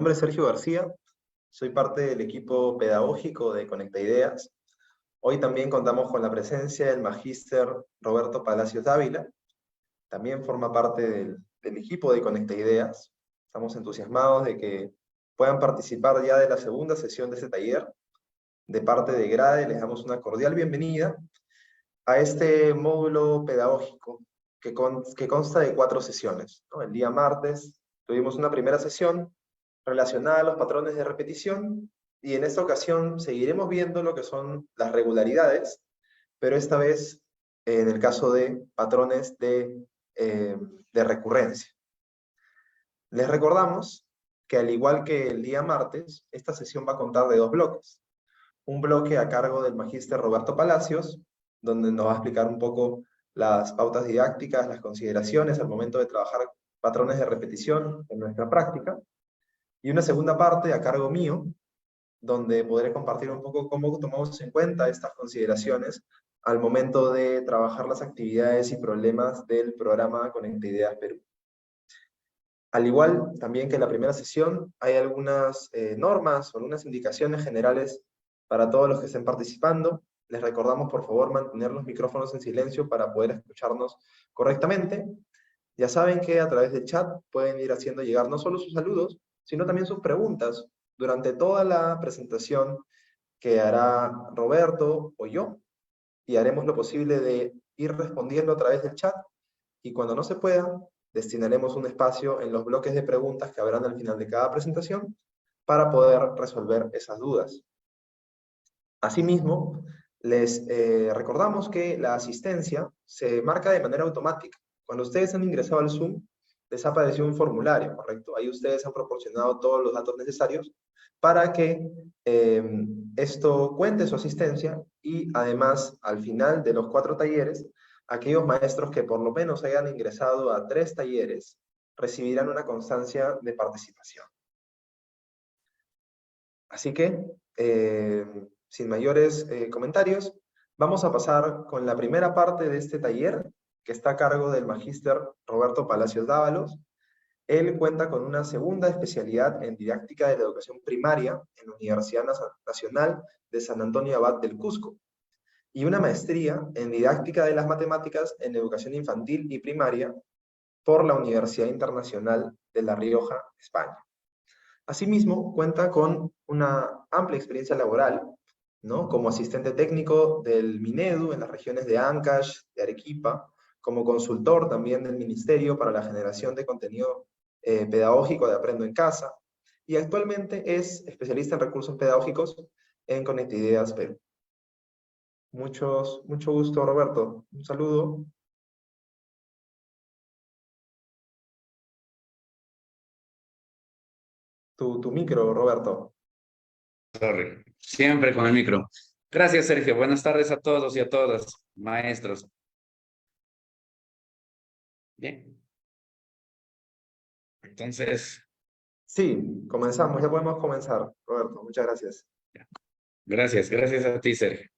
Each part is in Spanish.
nombre es Sergio García, soy parte del equipo pedagógico de Conecta Ideas. Hoy también contamos con la presencia del magíster Roberto Palacios Dávila, también forma parte del equipo de Conecta Ideas. Estamos entusiasmados de que puedan participar ya de la segunda sesión de este taller. De parte de GRADE les damos una cordial bienvenida a este módulo pedagógico que consta de 4 sesiones, ¿no? El día martes tuvimos una primera sesión relacionada a los patrones de repetición, y en esta ocasión seguiremos viendo lo que son las regularidades, pero esta vez en el caso de patrones de recurrencia. Les recordamos que al igual que el día martes, esta sesión va a contar de 2 bloques. Un bloque a cargo del magíster Roberto Palacios, donde nos va a explicar un poco las pautas didácticas, las consideraciones al momento de trabajar patrones de repetición en nuestra práctica. Y una segunda parte a cargo mío, donde podré compartir un poco cómo tomamos en cuenta estas consideraciones al momento de trabajar las actividades y problemas del programa Conecta Ideas Perú. Al igual también que en la primera sesión, hay algunas normas o algunas indicaciones generales para todos los que estén participando. Les recordamos, por favor, mantener los micrófonos en silencio para poder escucharnos correctamente. Ya saben que a través del chat pueden ir haciendo llegar no solo sus saludos, sino también sus preguntas durante toda la presentación que hará Roberto o yo, y haremos lo posible de ir respondiendo a través del chat, y cuando no se pueda, destinaremos un espacio en los bloques de preguntas que habrán al final de cada presentación para poder resolver esas dudas. Asimismo, les recordamos que la asistencia se marca de manera automática. Cuando ustedes han ingresado al Zoom, les ha aparecido un formulario, ¿correcto? Ahí ustedes han proporcionado todos los datos necesarios para que esto cuente su asistencia, y además, al final de los 4 talleres, aquellos maestros que por lo menos hayan ingresado a 3 talleres recibirán una constancia de participación. Así que, sin mayores comentarios, vamos a pasar con la primera parte de este taller, que está a cargo del magíster Roberto Palacios Dávalos. Él cuenta con una segunda especialidad en didáctica de la educación primaria en la Universidad Nacional de San Antonio Abad del Cusco, y una maestría en didáctica de las matemáticas en educación infantil y primaria por la Universidad Internacional de La Rioja, España. Asimismo, cuenta con una amplia experiencia laboral, ¿no? Como asistente técnico del Minedu en las regiones de Ancash, de Arequipa, como consultor también del Ministerio para la generación de contenido pedagógico de Aprendo en Casa, y actualmente es especialista en recursos pedagógicos en Conecta Ideas Perú. Mucho gusto, Roberto. Un saludo. Tu micro, Roberto. Sorry, siempre con el micro. Gracias, Sergio. Buenas tardes a todos y a todas, maestros. Bien. Entonces, Sí, comenzamos. Ya podemos comenzar, Roberto. Muchas gracias. gracias a ti, Sergio.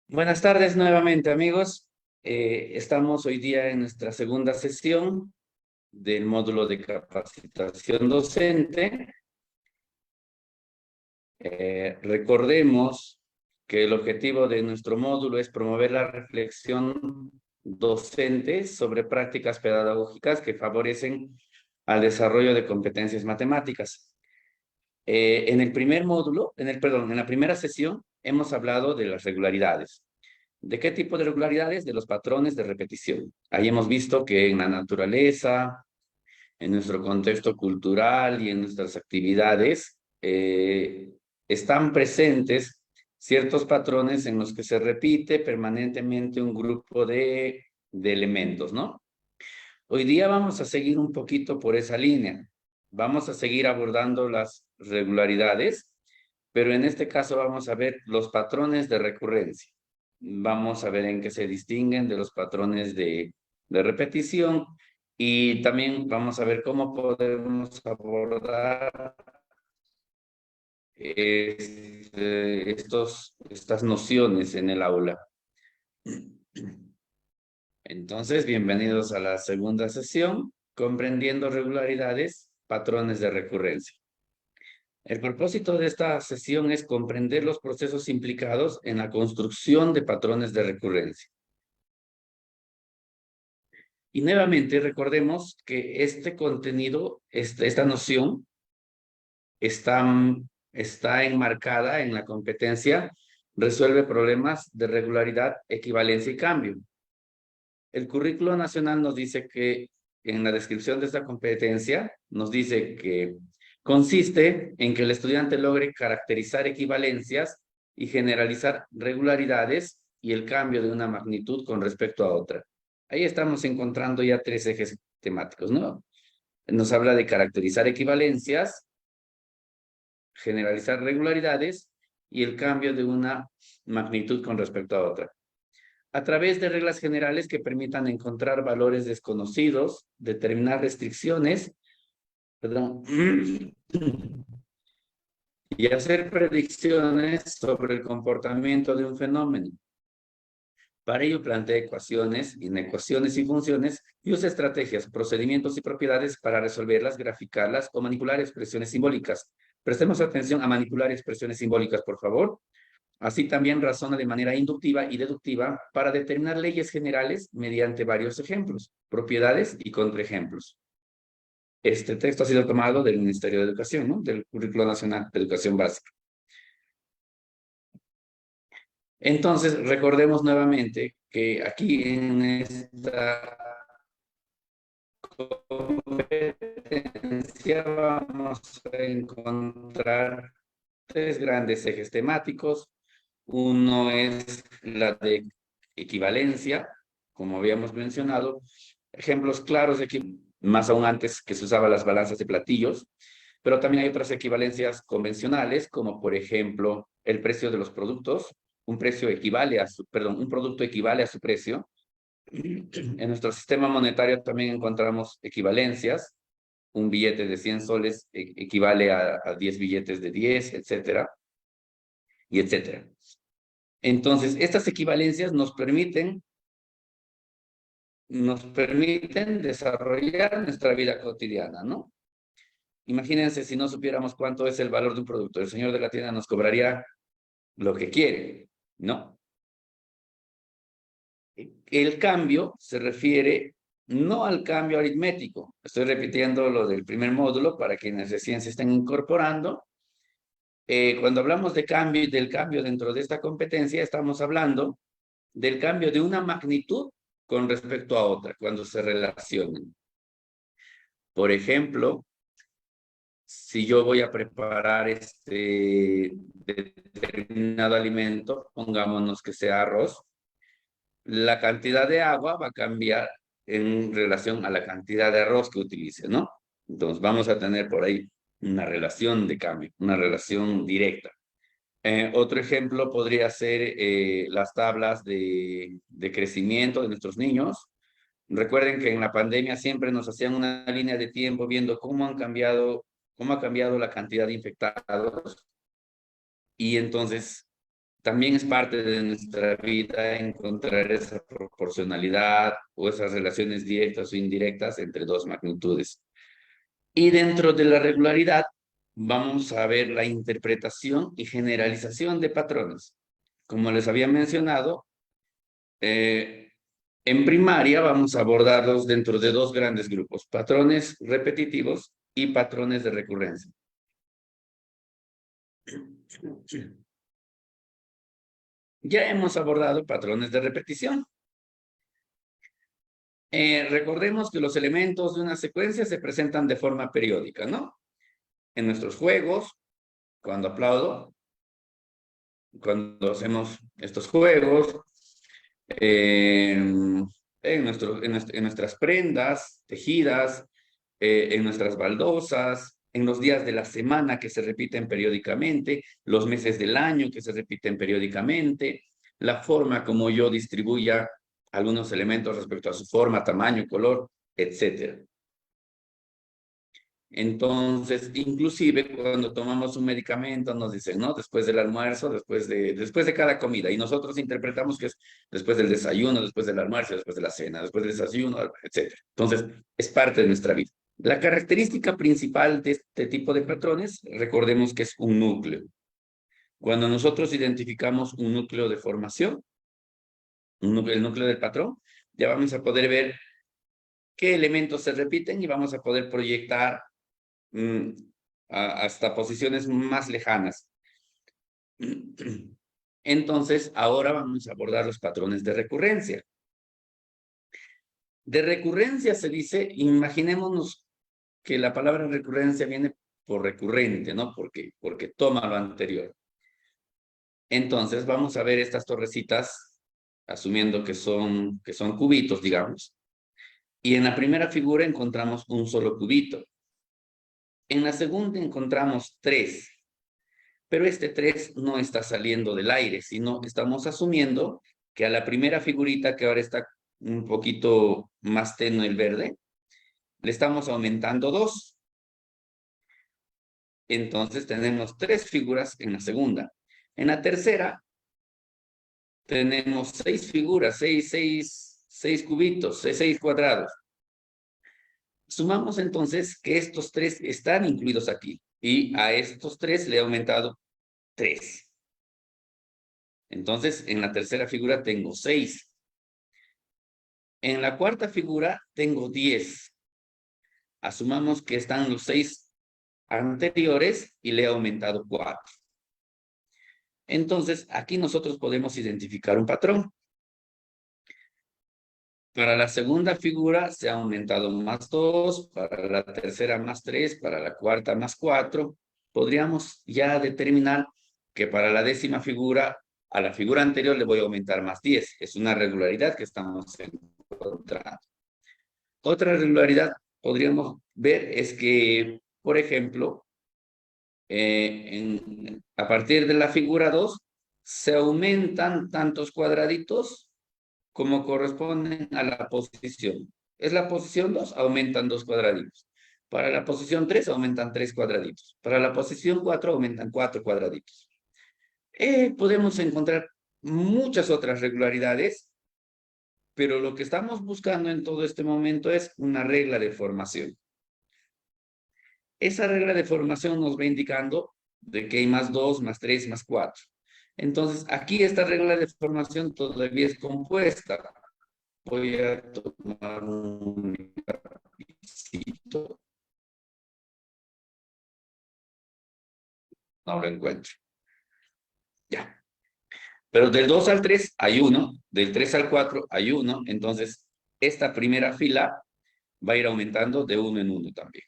Buenas tardes nuevamente, amigos. Estamos hoy día en nuestra segunda sesión del módulo de capacitación docente. Recordemos que el objetivo de nuestro módulo es promover la reflexión docente sobre prácticas pedagógicas que favorecen al desarrollo de competencias matemáticas. En el primer módulo, en la primera sesión, hemos hablado de las regularidades. ¿De qué tipo de regularidades? De los patrones de repetición. Ahí hemos visto que en la naturaleza, en nuestro contexto cultural y en nuestras actividades, están presentes ciertos patrones en los que se repite permanentemente un grupo de elementos, ¿no? Hoy día vamos a seguir un poquito por esa línea. Vamos a seguir abordando las regularidades, pero en este caso vamos a ver los patrones de recurrencia. Vamos a ver en qué se distinguen de los patrones de repetición, y también vamos a ver cómo podemos abordar estas nociones en el aula. Entonces, bienvenidos a la segunda sesión, comprendiendo regularidades, patrones de recurrencia. El propósito de esta sesión es comprender los procesos implicados en la construcción de patrones de recurrencia. Y nuevamente recordemos que este contenido, esta noción, está enmarcada en la competencia resuelve problemas de regularidad, equivalencia y cambio. El currículo nacional nos dice que en la descripción de esta competencia nos dice que consiste en que el estudiante logre caracterizar equivalencias y generalizar regularidades y el cambio de una magnitud con respecto a otra. Ahí estamos encontrando ya 3 ejes temáticos, ¿no? Nos habla de caracterizar equivalencias, generalizar regularidades y el cambio de una magnitud con respecto a otra. A través de reglas generales que permitan encontrar valores desconocidos, determinar restricciones, y hacer predicciones sobre el comportamiento de un fenómeno. Para ello plantea ecuaciones, inecuaciones y funciones y usa estrategias, procedimientos y propiedades para resolverlas, graficarlas o manipular expresiones simbólicas. Prestemos atención a manipular expresiones simbólicas, por favor. Así también razona de manera inductiva y deductiva para determinar leyes generales mediante varios ejemplos, propiedades y contraejemplos. Este texto ha sido tomado del Ministerio de Educación, ¿no? Del Currículo Nacional de Educación Básica. Entonces, recordemos nuevamente que aquí en esta competencia vamos a encontrar 3 grandes ejes temáticos. Uno es la de equivalencia, como habíamos mencionado. Ejemplos claros de que más aún antes que se usaban las balanzas de platillos, pero también hay otras equivalencias convencionales, como por ejemplo el precio de los productos. Un producto equivale a su precio. En nuestro sistema monetario también encontramos equivalencias. Un billete de 100 soles equivale a 10 billetes de 10, etcétera, y etcétera. Entonces, estas equivalencias nos permiten desarrollar nuestra vida cotidiana, ¿no? Imagínense si no supiéramos cuánto es el valor de un producto. El señor de la tienda nos cobraría lo que quiere, ¿no? El cambio se refiere no al cambio aritmético. Estoy repitiendo lo del primer módulo para quienes recién se estén incorporando. Cuando hablamos de cambio y del cambio dentro de esta competencia, estamos hablando del cambio de una magnitud con respecto a otra, cuando se relacionan. Por ejemplo, si yo voy a preparar determinado alimento, pongámonos que sea arroz, la cantidad de agua va a cambiar en relación a la cantidad de arroz que utilice, ¿no? Entonces vamos a tener por ahí una relación de cambio, una relación directa. Otro ejemplo podría ser las tablas de crecimiento de nuestros niños. Recuerden que en la pandemia siempre nos hacían una línea de tiempo viendo cómo ha cambiado la cantidad de infectados. Y entonces también es parte de nuestra vida encontrar esa proporcionalidad o esas relaciones directas o indirectas entre 2 magnitudes. Y dentro de la regularidad vamos a ver la interpretación y generalización de patrones. Como les había mencionado, en primaria vamos a abordarlos dentro de 2 grandes grupos, patrones repetitivos y patrones de recurrencia. Ya hemos abordado patrones de repetición. Recordemos que los elementos de una secuencia se presentan de forma periódica, ¿no? En nuestros juegos, cuando aplaudo, cuando hacemos estos juegos, en nuestras prendas tejidas, en nuestras baldosas, en los días de la semana que se repiten periódicamente, los meses del año que se repiten periódicamente, la forma como yo distribuya algunos elementos respecto a su forma, tamaño, color, etc. Entonces, inclusive cuando tomamos un medicamento nos dicen, ¿no? Después del almuerzo, después de cada comida. Y nosotros interpretamos que es después del desayuno, después del almuerzo, después de la cena, después del desayuno, etc. Entonces, es parte de nuestra vida. La característica principal de este tipo de patrones, recordemos que es un núcleo. Cuando nosotros identificamos un núcleo de formación, el núcleo del patrón, ya vamos a poder ver qué elementos se repiten y vamos a poder proyectar hasta posiciones más lejanas. Entonces, ahora vamos a abordar los patrones de recurrencia. De recurrencia se dice, imaginémonos que la palabra recurrencia viene por recurrente, ¿no? Porque toma lo anterior. Entonces, vamos a ver estas torrecitas, asumiendo que son cubitos, digamos. Y en la primera figura encontramos un solo cubito. En la segunda encontramos 3. Pero este 3 no está saliendo del aire, sino estamos asumiendo que a la primera figurita, que ahora está un poquito más tenue el verde, le estamos aumentando 2. Entonces tenemos 3 figuras en la segunda. En la tercera tenemos 6 figuras, 6 cubitos, 6 cuadrados. Sumamos entonces que estos 3 están incluidos aquí. Y a estos 3 le he aumentado 3. Entonces, en la tercera figura tengo 6. En la cuarta figura tengo 10. Asumamos que están los 6 anteriores y le he aumentado 4. Entonces, aquí nosotros podemos identificar un patrón. Para la segunda figura se ha aumentado más 2, para la tercera más 3, para la cuarta más 4. Podríamos ya determinar que para la décima figura, a la figura anterior le voy a aumentar más 10. Es una regularidad que estamos encontrando. Otra regularidad podríamos ver es que, por ejemplo, a partir de la figura 2, se aumentan tantos cuadraditos como corresponden a la posición. Es la posición 2, aumentan 2 cuadraditos. Para la posición 3, aumentan 3 cuadraditos. Para la posición 4, aumentan 4 cuadraditos. Podemos encontrar muchas otras regularidades, pero lo que estamos buscando en todo este momento es una regla de formación. Esa regla de formación nos va indicando de que hay más 2, más 3, más 4. Entonces, aquí esta regla de formación todavía es compuesta. Voy a tomar un lapicito. No lo encuentro. Ya. Pero del 2 al 3 hay 1, del 3 al 4 hay 1, entonces esta primera fila va a ir aumentando de 1 en 1 también.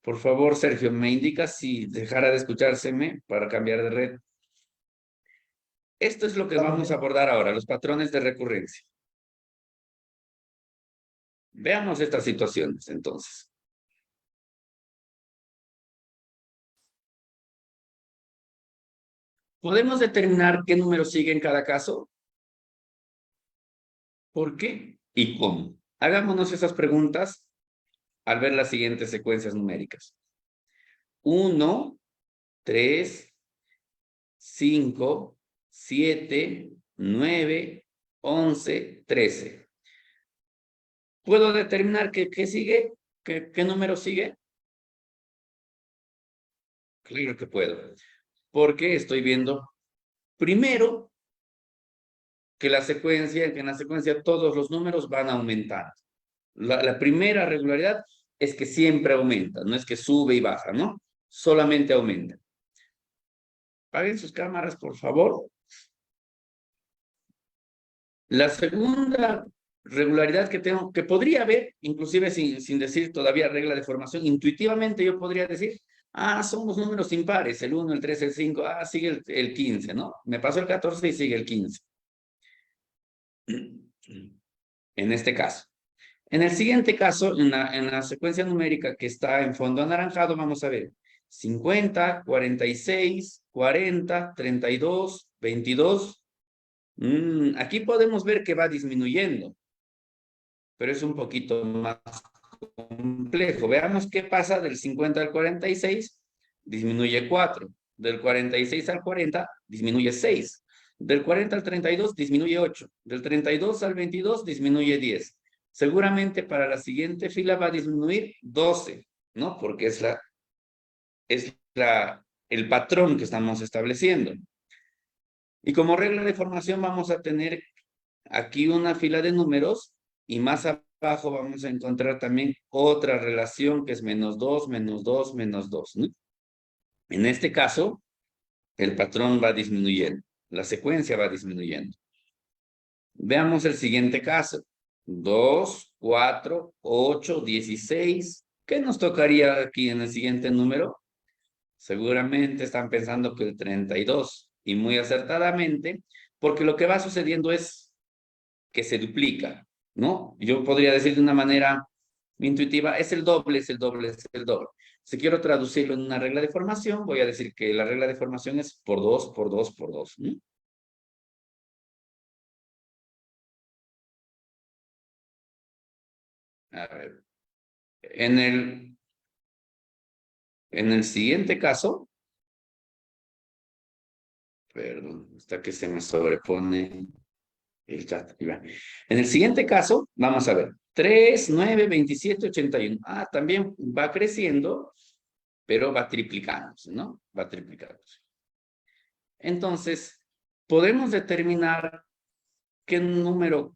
Por favor, Sergio, ¿me indicas si dejara de escuchárseme para cambiar de red? Esto es lo que vamos a abordar ahora, los patrones de recurrencia. Veamos estas situaciones, entonces. ¿Podemos determinar qué número sigue en cada caso? ¿Por qué? ¿Y cómo? Hagámonos esas preguntas al ver las siguientes secuencias numéricas. 1, 3, 5, 7, 9, 11, 13. ¿Puedo determinar qué sigue? ¿Qué número sigue? Claro que puedo. Porque estoy viendo primero que en la secuencia todos los números van aumentando. La primera regularidad es que siempre aumenta, no es que sube y baja, ¿no? Solamente aumenta. Apaguen sus cámaras, por favor. La segunda regularidad que tengo, que podría haber, inclusive sin decir todavía regla de formación, intuitivamente yo podría decir, son los números impares, el 1, el 3, el 5, sigue el 15, ¿no? Me pasó el 14 y sigue el 15. En este caso. En el siguiente caso, en la secuencia numérica que está en fondo anaranjado, vamos a ver 50, 46, 40, 32, 22. Aquí podemos ver que va disminuyendo, pero es un poquito más complejo. Veamos qué pasa del 50 al 46, disminuye 4. Del 46 al 40, disminuye 6. Del 40 al 32, disminuye 8. Del 32 al 22, disminuye 10. seguramente para la siguiente fila va a disminuir 12, ¿no? Porque el patrón que estamos estableciendo. Y como regla de formación vamos a tener aquí una fila de números y más abajo vamos a encontrar también otra relación que es -2, -2, -2, ¿no? En este caso, el patrón va disminuyendo, la secuencia va disminuyendo. Veamos el siguiente caso. 2, 4, 8, 16. ¿Qué nos tocaría aquí en el siguiente número? Seguramente están pensando que el 32, y muy acertadamente, porque lo que va sucediendo es que se duplica, ¿no? Yo podría decir de una manera intuitiva, es el doble, es el doble, es el doble. Si quiero traducirlo en una regla de formación, voy a decir que la regla de formación es por 2, por 2, por 2. ¿No? A ver, en el siguiente caso, perdón, hasta que se me sobrepone el chat. En el siguiente caso, vamos a ver, 3, 9, 27, 81. Ah, también va creciendo, pero va triplicándose, ¿no? Va triplicándose. Entonces, podemos determinar qué número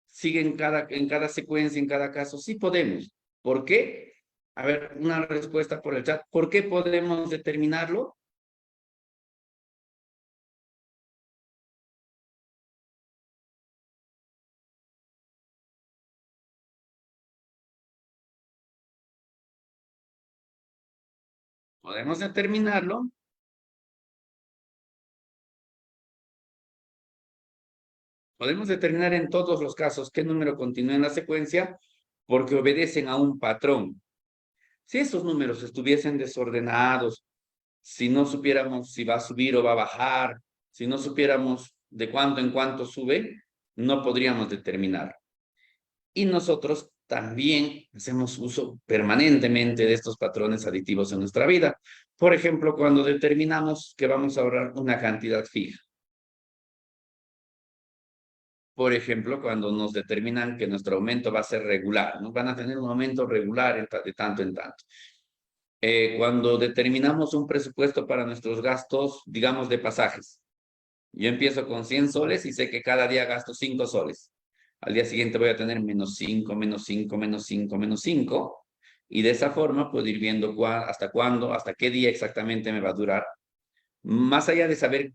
sigue en cada secuencia, en cada caso. Sí podemos. ¿Por qué? A ver, una respuesta por el chat. ¿Por qué podemos determinarlo? Podemos determinarlo. Podemos determinar en todos los casos qué número continúa en la secuencia porque obedecen a un patrón. Si esos números estuviesen desordenados, si no supiéramos si va a subir o va a bajar, si no supiéramos de cuánto en cuánto sube, no podríamos determinar. Y nosotros también hacemos uso permanentemente de estos patrones aditivos en nuestra vida. Por ejemplo, cuando determinamos que vamos a ahorrar una cantidad fija. Por ejemplo, cuando nos determinan que nuestro aumento va a ser regular, ¿no? Van a tener un aumento regular de tanto en tanto. Cuando determinamos un presupuesto para nuestros gastos, digamos, de pasajes. Yo empiezo con 100 soles y sé que cada día gasto 5 soles. Al día siguiente voy a tener -5, -5, -5, -5. Y de esa forma puedo ir viendo hasta cuándo, hasta qué día exactamente me va a durar. Más allá de saber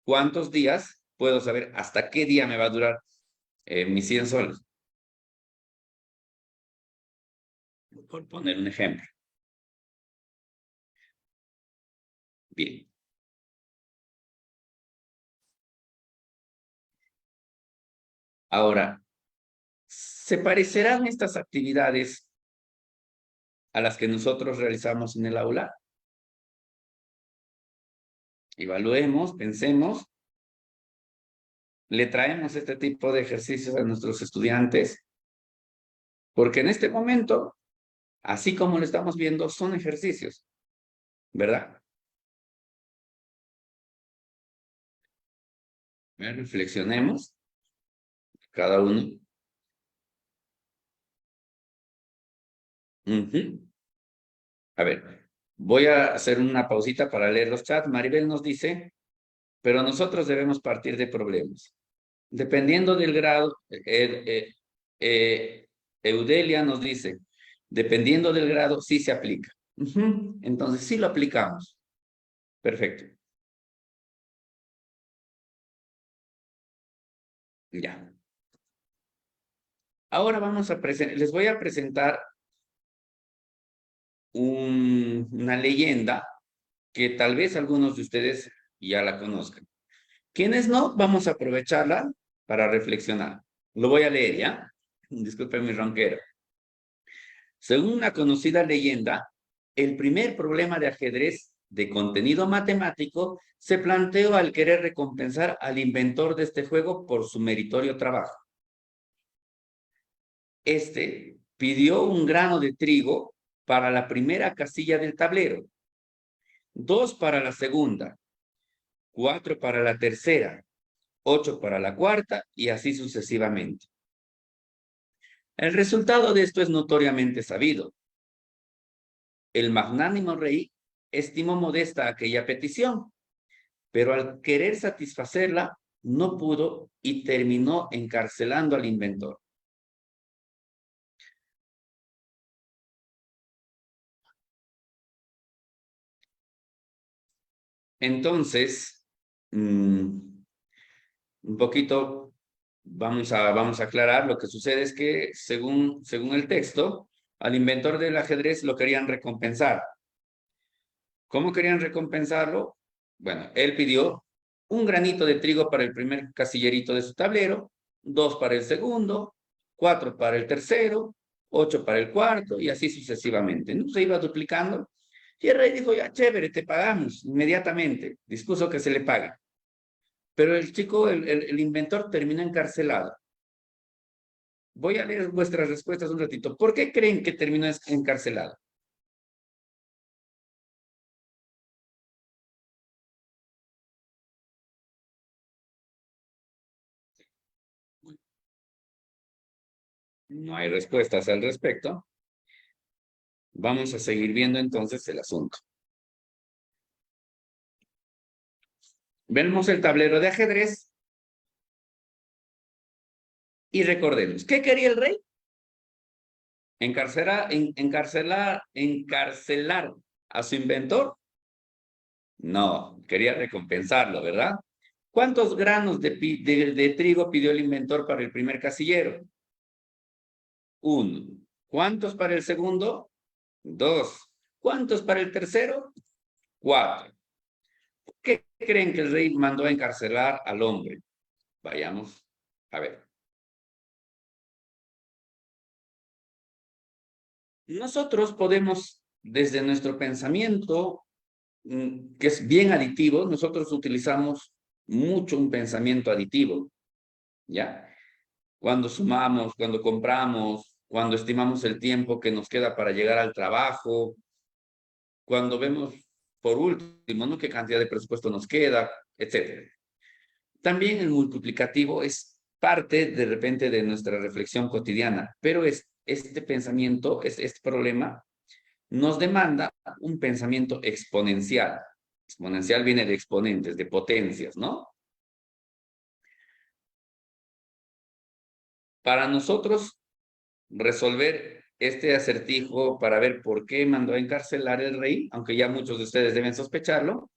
cuántos días, puedo saber hasta qué día me va a durar mis 100 soles. Por poner un ejemplo. Bien. Ahora, ¿se parecerán estas actividades a las que nosotros realizamos en el aula? Evaluemos, pensemos, le traemos este tipo de ejercicios a nuestros estudiantes, porque en este momento, así como lo estamos viendo, son ejercicios, ¿verdad? Reflexionemos, cada uno. A ver, voy a hacer una pausita para leer los chats. Maribel nos dice, pero nosotros debemos partir de problemas. Dependiendo del grado, Eudelia nos dice, dependiendo del grado, sí se aplica. Entonces, sí lo aplicamos. Perfecto. Ya. Ahora les voy a presentar una leyenda que tal vez algunos de ustedes ya la conozcan. Quienes no, vamos a aprovecharla para reflexionar. Lo voy a leer, ¿ya? Disculpen mi ronquera. Según una conocida leyenda, el primer problema de ajedrez de contenido matemático se planteó al querer recompensar al inventor de este juego por su meritorio trabajo. Este pidió un grano de trigo para la primera casilla del tablero, 2 para la segunda, 4 para la tercera, 8 para la cuarta y así sucesivamente. El resultado de esto es notoriamente sabido. El magnánimo rey estimó modesta aquella petición, pero al querer satisfacerla, no pudo y terminó encarcelando al inventor. Entonces, un poquito vamos a aclarar. Lo que sucede es que, según el texto, al inventor del ajedrez lo querían recompensar. ¿Cómo querían recompensarlo? Bueno, él pidió un granito de trigo para el primer casillerito de su tablero, 2 para el segundo, 4 para el tercero, 8 para el cuarto, y así sucesivamente, ¿no? Se iba duplicando. Y el rey dijo, ya, chévere, te pagamos inmediatamente. Dispuso que se le pague. Pero el chico, el inventor, terminó encarcelado. Voy a leer vuestras respuestas un ratito. ¿Por qué creen que terminó encarcelado? No hay respuestas al respecto. Vamos a seguir viendo entonces el asunto. Vemos el tablero de ajedrez y recordemos, ¿qué quería el rey? Encarcelar a su inventor. No, quería recompensarlo, ¿verdad? ¿Cuántos granos de trigo pidió el inventor para el primer casillero? 1. ¿Cuántos para el segundo? 2. ¿Cuántos para el tercero? 4. ¿Por qué creen que el rey mandó a encarcelar al hombre? Vayamos a ver. Nosotros podemos, desde nuestro pensamiento, que es bien aditivo, nosotros utilizamos mucho un pensamiento aditivo, ¿ya? Cuando sumamos, cuando compramos, cuando estimamos el tiempo que nos queda para llegar al trabajo, cuando vemos, por último, ¿no?, qué cantidad de presupuesto nos queda, etc. También el multiplicativo es parte, de repente, de nuestra reflexión cotidiana, pero este pensamiento, este problema, nos demanda un pensamiento exponencial. Exponencial viene de exponentes, de potencias, ¿no? Para nosotros resolver este acertijo, para ver por qué mandó a encarcelar el rey, aunque ya muchos de ustedes deben sospecharlo,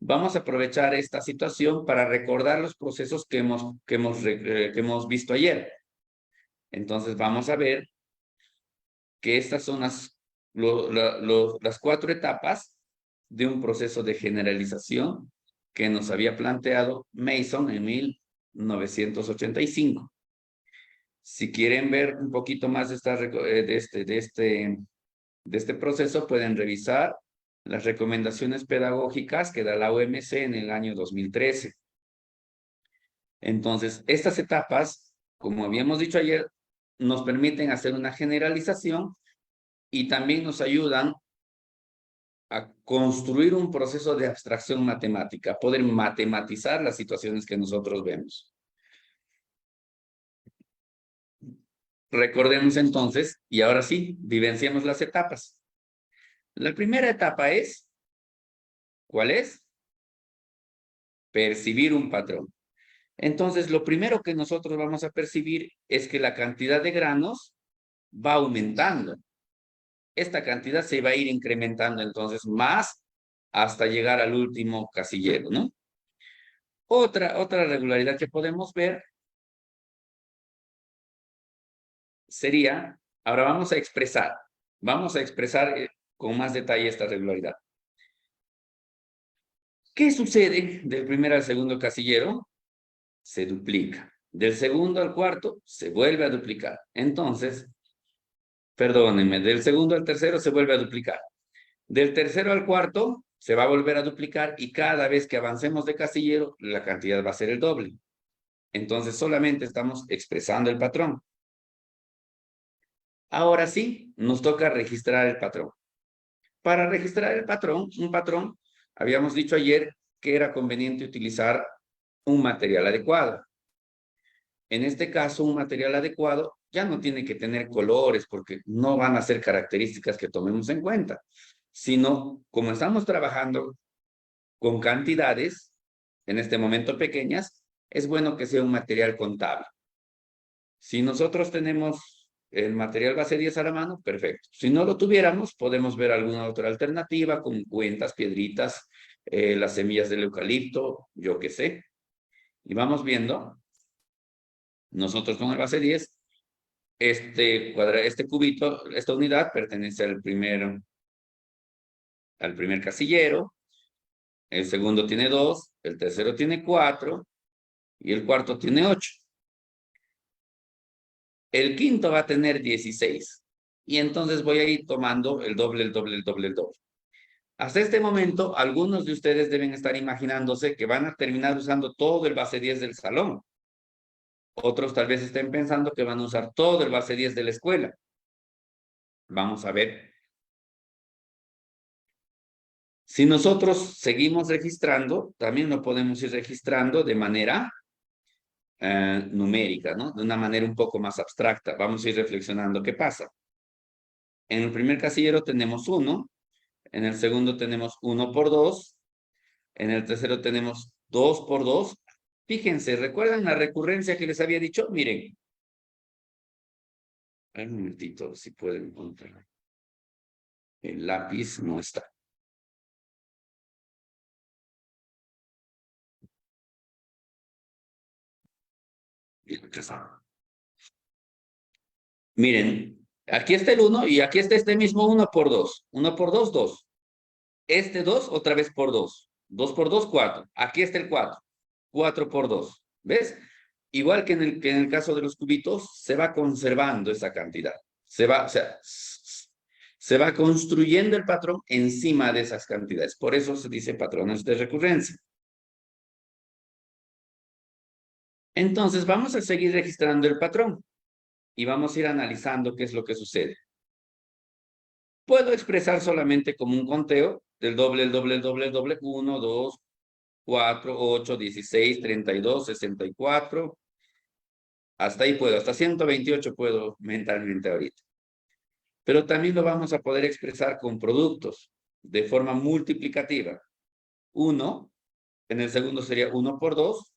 vamos a aprovechar esta situación para recordar los procesos que hemos visto ayer. Entonces vamos a ver que estas son las 4 etapas de un proceso de generalización que nos había planteado Mason en 1985. Si quieren ver un poquito más de este proceso, pueden revisar las recomendaciones pedagógicas que da la OMC en el año 2013. Entonces, estas etapas, como habíamos dicho ayer, nos permiten hacer una generalización y también nos ayudan a construir un proceso de abstracción matemática, poder matematizar las situaciones que nosotros vemos. Recordemos entonces, y ahora sí, vivenciemos las etapas. La primera etapa es, ¿cuál es? Percibir un patrón. Entonces, lo primero que nosotros vamos a percibir es que la cantidad de granos va aumentando. Esta cantidad se va a ir incrementando entonces más hasta llegar al último casillero, ¿no? Otra regularidad que podemos ver sería, ahora vamos a expresar con más detalle esta regularidad. ¿Qué sucede del primer al segundo casillero? Se duplica. Del segundo al cuarto se vuelve a duplicar. Entonces, perdónenme, del segundo al tercero se vuelve a duplicar. Del tercero al cuarto se va a volver a duplicar y cada vez que avancemos de casillero, la cantidad va a ser el doble. Entonces, solamente estamos expresando el patrón. Ahora sí, nos toca registrar el patrón. Para registrar el patrón, un patrón, habíamos dicho ayer que era conveniente utilizar un material adecuado. En este caso, un material adecuado ya no tiene que tener colores porque no van a ser características que tomemos en cuenta, sino como estamos trabajando con cantidades, en este momento pequeñas, es bueno que sea un material contable. Si nosotros tenemos el material base 10 a la mano, perfecto. Si no lo tuviéramos, podemos ver alguna otra alternativa, con cuentas, piedritas, las semillas del eucalipto, yo qué sé. Y vamos viendo, nosotros con el base 10, este cubito, esta unidad pertenece al primer casillero, el segundo tiene 2, el tercero tiene 4 y el cuarto tiene 8. El quinto va a tener 16. Y entonces voy a ir tomando el doble, el doble, el doble, el doble. Hasta este momento, algunos de ustedes deben estar imaginándose que van a terminar usando todo el base 10 del salón. Otros tal vez estén pensando que van a usar todo el base 10 de la escuela. Vamos a ver. Si nosotros seguimos registrando, también lo podemos ir registrando de manera numérica, ¿no? De una manera un poco más abstracta. Vamos a ir reflexionando qué pasa. En el primer casillero tenemos 1, en el segundo tenemos 1 por 2, en el tercero tenemos 2 por 2. Fíjense, ¿recuerdan la recurrencia que les había dicho? Miren. Un momentito, si pueden encontrar. El lápiz no está. Miren, aquí está el 1 y aquí está este mismo 1 por 2. 1 por 2, 2. Este 2 otra vez por 2. 2 por 2, 4. Aquí está el 4. 4 por 2. ¿Ves? Igual que en el caso de los cubitos, se va conservando esa cantidad. Se va construyendo el patrón encima de esas cantidades. Por eso se dice patrones de recurrencia. Entonces, vamos a seguir registrando el patrón y vamos a ir analizando qué es lo que sucede. Puedo expresar solamente como un conteo del doble, el doble, el doble, el doble. 1, 2, 4, 8, 16, 32, 64. Hasta ahí puedo, hasta 128 puedo mentalmente ahorita. Pero también lo vamos a poder expresar con productos de forma multiplicativa. 1, en el segundo sería 1 por 2,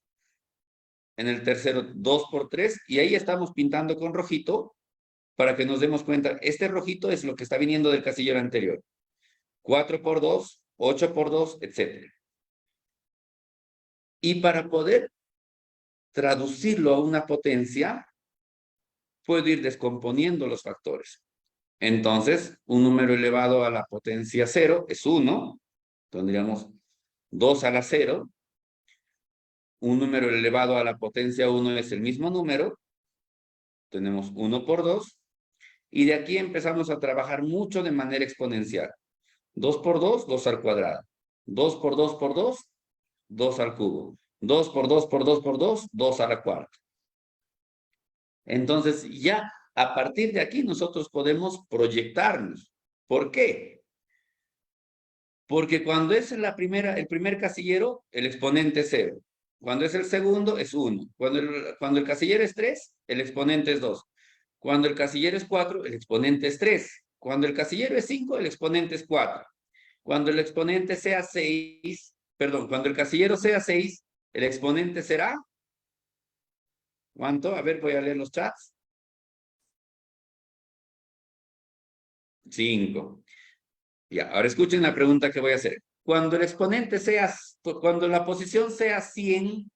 en el tercero 2 por 3, y ahí estamos pintando con rojito para que nos demos cuenta. Este rojito es lo que está viniendo del casillero anterior. 4 por 2, 8 por 2, etc. Y para poder traducirlo a una potencia, puedo ir descomponiendo los factores. Entonces, un número elevado a la potencia 0 es 1. Tendríamos 2 a la 0. Un número elevado a la potencia 1 es el mismo número. Tenemos 1 por 2. Y de aquí empezamos a trabajar mucho de manera exponencial. 2 por 2, 2 al cuadrado. 2 por 2 por 2, 2 al cubo. 2 por 2 por 2 por 2, 2 a la cuarta. Entonces, ya a partir de aquí nosotros podemos proyectarnos. ¿Por qué? Porque cuando es el primer casillero, el exponente es 0. Cuando es el segundo, es 1. Cuando el casillero es 3, el exponente es 2. Cuando el casillero es 4, el exponente es 3. Cuando el casillero es 5, el exponente es 4. Cuando el exponente sea 6, perdón, cuando el casillero sea 6, el exponente será... ¿Cuánto? A ver, voy a leer los chats. 5. Ya, ahora escuchen la pregunta que voy a hacer. Cuando el exponente sea, cuando la posición sea 100,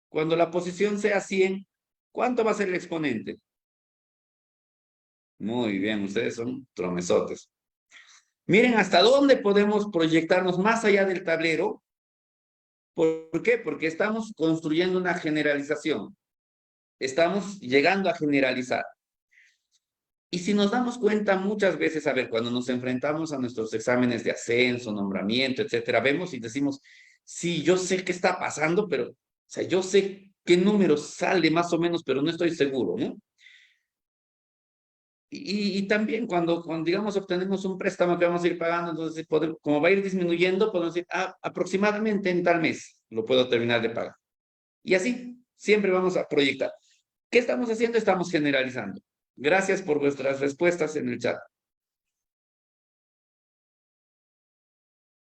cuando la posición sea 100, ¿cuánto va a ser el exponente? Muy bien, ustedes son tromesotes. Miren hasta dónde podemos proyectarnos más allá del tablero. ¿Por qué? Porque estamos construyendo una generalización. Estamos llegando a generalizar. Y si nos damos cuenta muchas veces, a ver, cuando nos enfrentamos a nuestros exámenes de ascenso, nombramiento, etcétera, vemos y decimos, sí, yo sé qué está pasando, pero, o sea, yo sé qué número sale más o menos, pero no estoy seguro, ¿no? Y también cuando, digamos, obtenemos un préstamo que vamos a ir pagando, entonces, como va a ir disminuyendo, podemos decir, aproximadamente en tal mes lo puedo terminar de pagar. Y así, siempre vamos a proyectar. ¿Qué estamos haciendo? Estamos generalizando. Gracias por vuestras respuestas en el chat.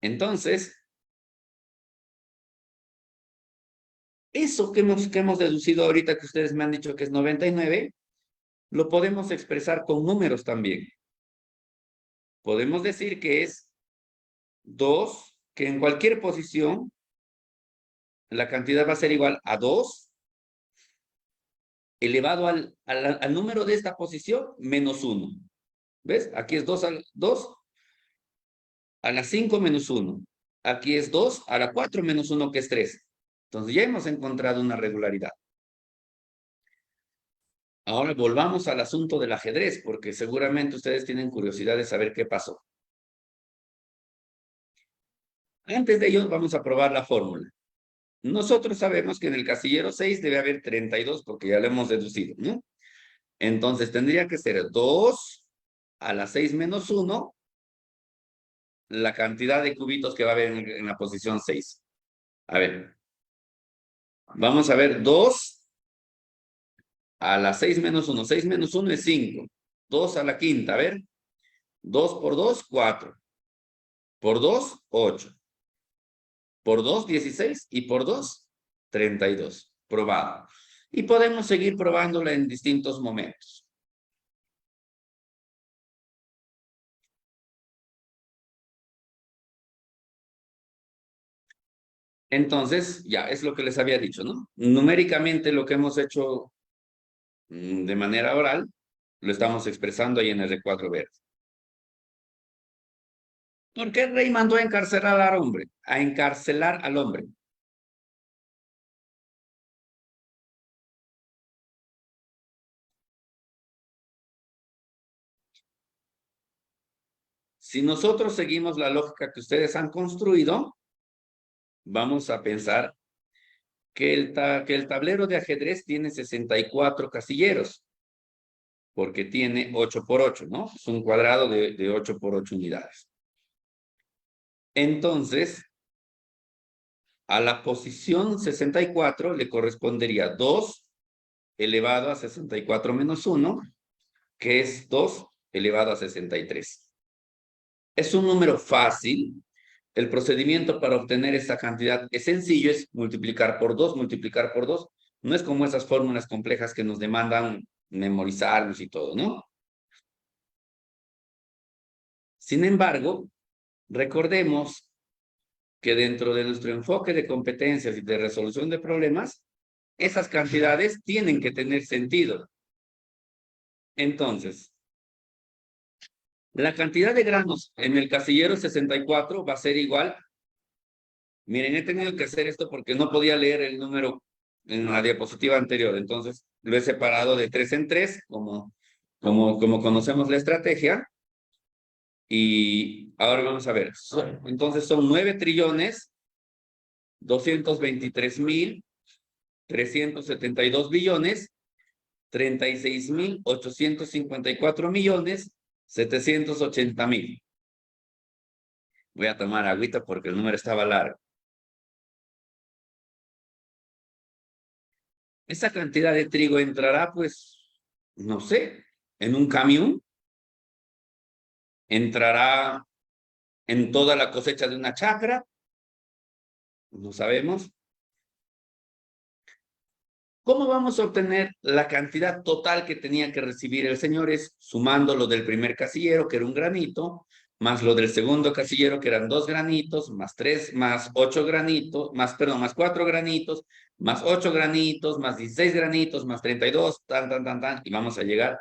Entonces, eso que hemos deducido ahorita, que ustedes me han dicho que es 99, lo podemos expresar con números también. Podemos decir que es 2, que en cualquier posición la cantidad va a ser igual a 2 elevado al número de esta posición menos 1. ¿Ves? Aquí es 2 a la 5 menos 1. Aquí es 2 a la 4 menos 1, que es 3. Entonces ya hemos encontrado una regularidad. Ahora volvamos al asunto del ajedrez, porque seguramente ustedes tienen curiosidad de saber qué pasó. Antes de ello, vamos a probar la fórmula. Nosotros sabemos que en el casillero 6 debe haber 32, porque ya lo hemos deducido, ¿no? Entonces tendría que ser 2 a la 6 menos 1, la cantidad de cubitos que va a haber en la posición 6. A ver, vamos a ver 2 a la 6 menos 1. 6 menos 1 es 5. 2 a la quinta, a ver. 2 por 2, 4. Por 2, 8. Por 2, 16. Y por 2, 32. Probado. Y podemos seguir probándola en distintos momentos. Entonces, ya, es lo que les había dicho, ¿no? Numéricamente lo que hemos hecho de manera oral, lo estamos expresando ahí en el recuadro verde. ¿Por qué el rey mandó a encarcelar al hombre? A encarcelar al hombre. Si nosotros seguimos la lógica que ustedes han construido, vamos a pensar que el tablero de ajedrez tiene 64 casilleros, porque tiene 8 por 8, ¿no? Es un cuadrado de 8 por 8 unidades. Entonces, a la posición 64 le correspondería 2 elevado a 64 menos 1, que es 2 elevado a 63. Es un número fácil. El procedimiento para obtener esta cantidad es sencillo, es multiplicar por 2, multiplicar por 2. No es como esas fórmulas complejas que nos demandan memorizarnos y todo, ¿no? Sin embargo, recordemos que dentro de nuestro enfoque de competencias y de resolución de problemas, esas cantidades tienen que tener sentido. Entonces, la cantidad de granos en el casillero 64 va a ser igual. Miren, he tenido que hacer esto porque no podía leer el número en la diapositiva anterior. Entonces, lo he separado de 3 en 3, como conocemos la estrategia. Y ahora vamos a ver. Entonces, son 9 trillones, 223.372 billones, 36.854 millones, 780.000. Voy a tomar agüita porque el número estaba largo. Esa cantidad de trigo entrará, pues, no sé, en un camión. Entrará en toda la cosecha de una chacra. No sabemos. ¿Cómo vamos a obtener la cantidad total que tenía que recibir el señor? Es sumando lo del primer casillero, que era un granito, más lo del segundo casillero, que eran 2 granitos, más 3, más 8 granitos, más 4 granitos, más 8 granitos, más 16 granitos, más 32, y vamos a llegar.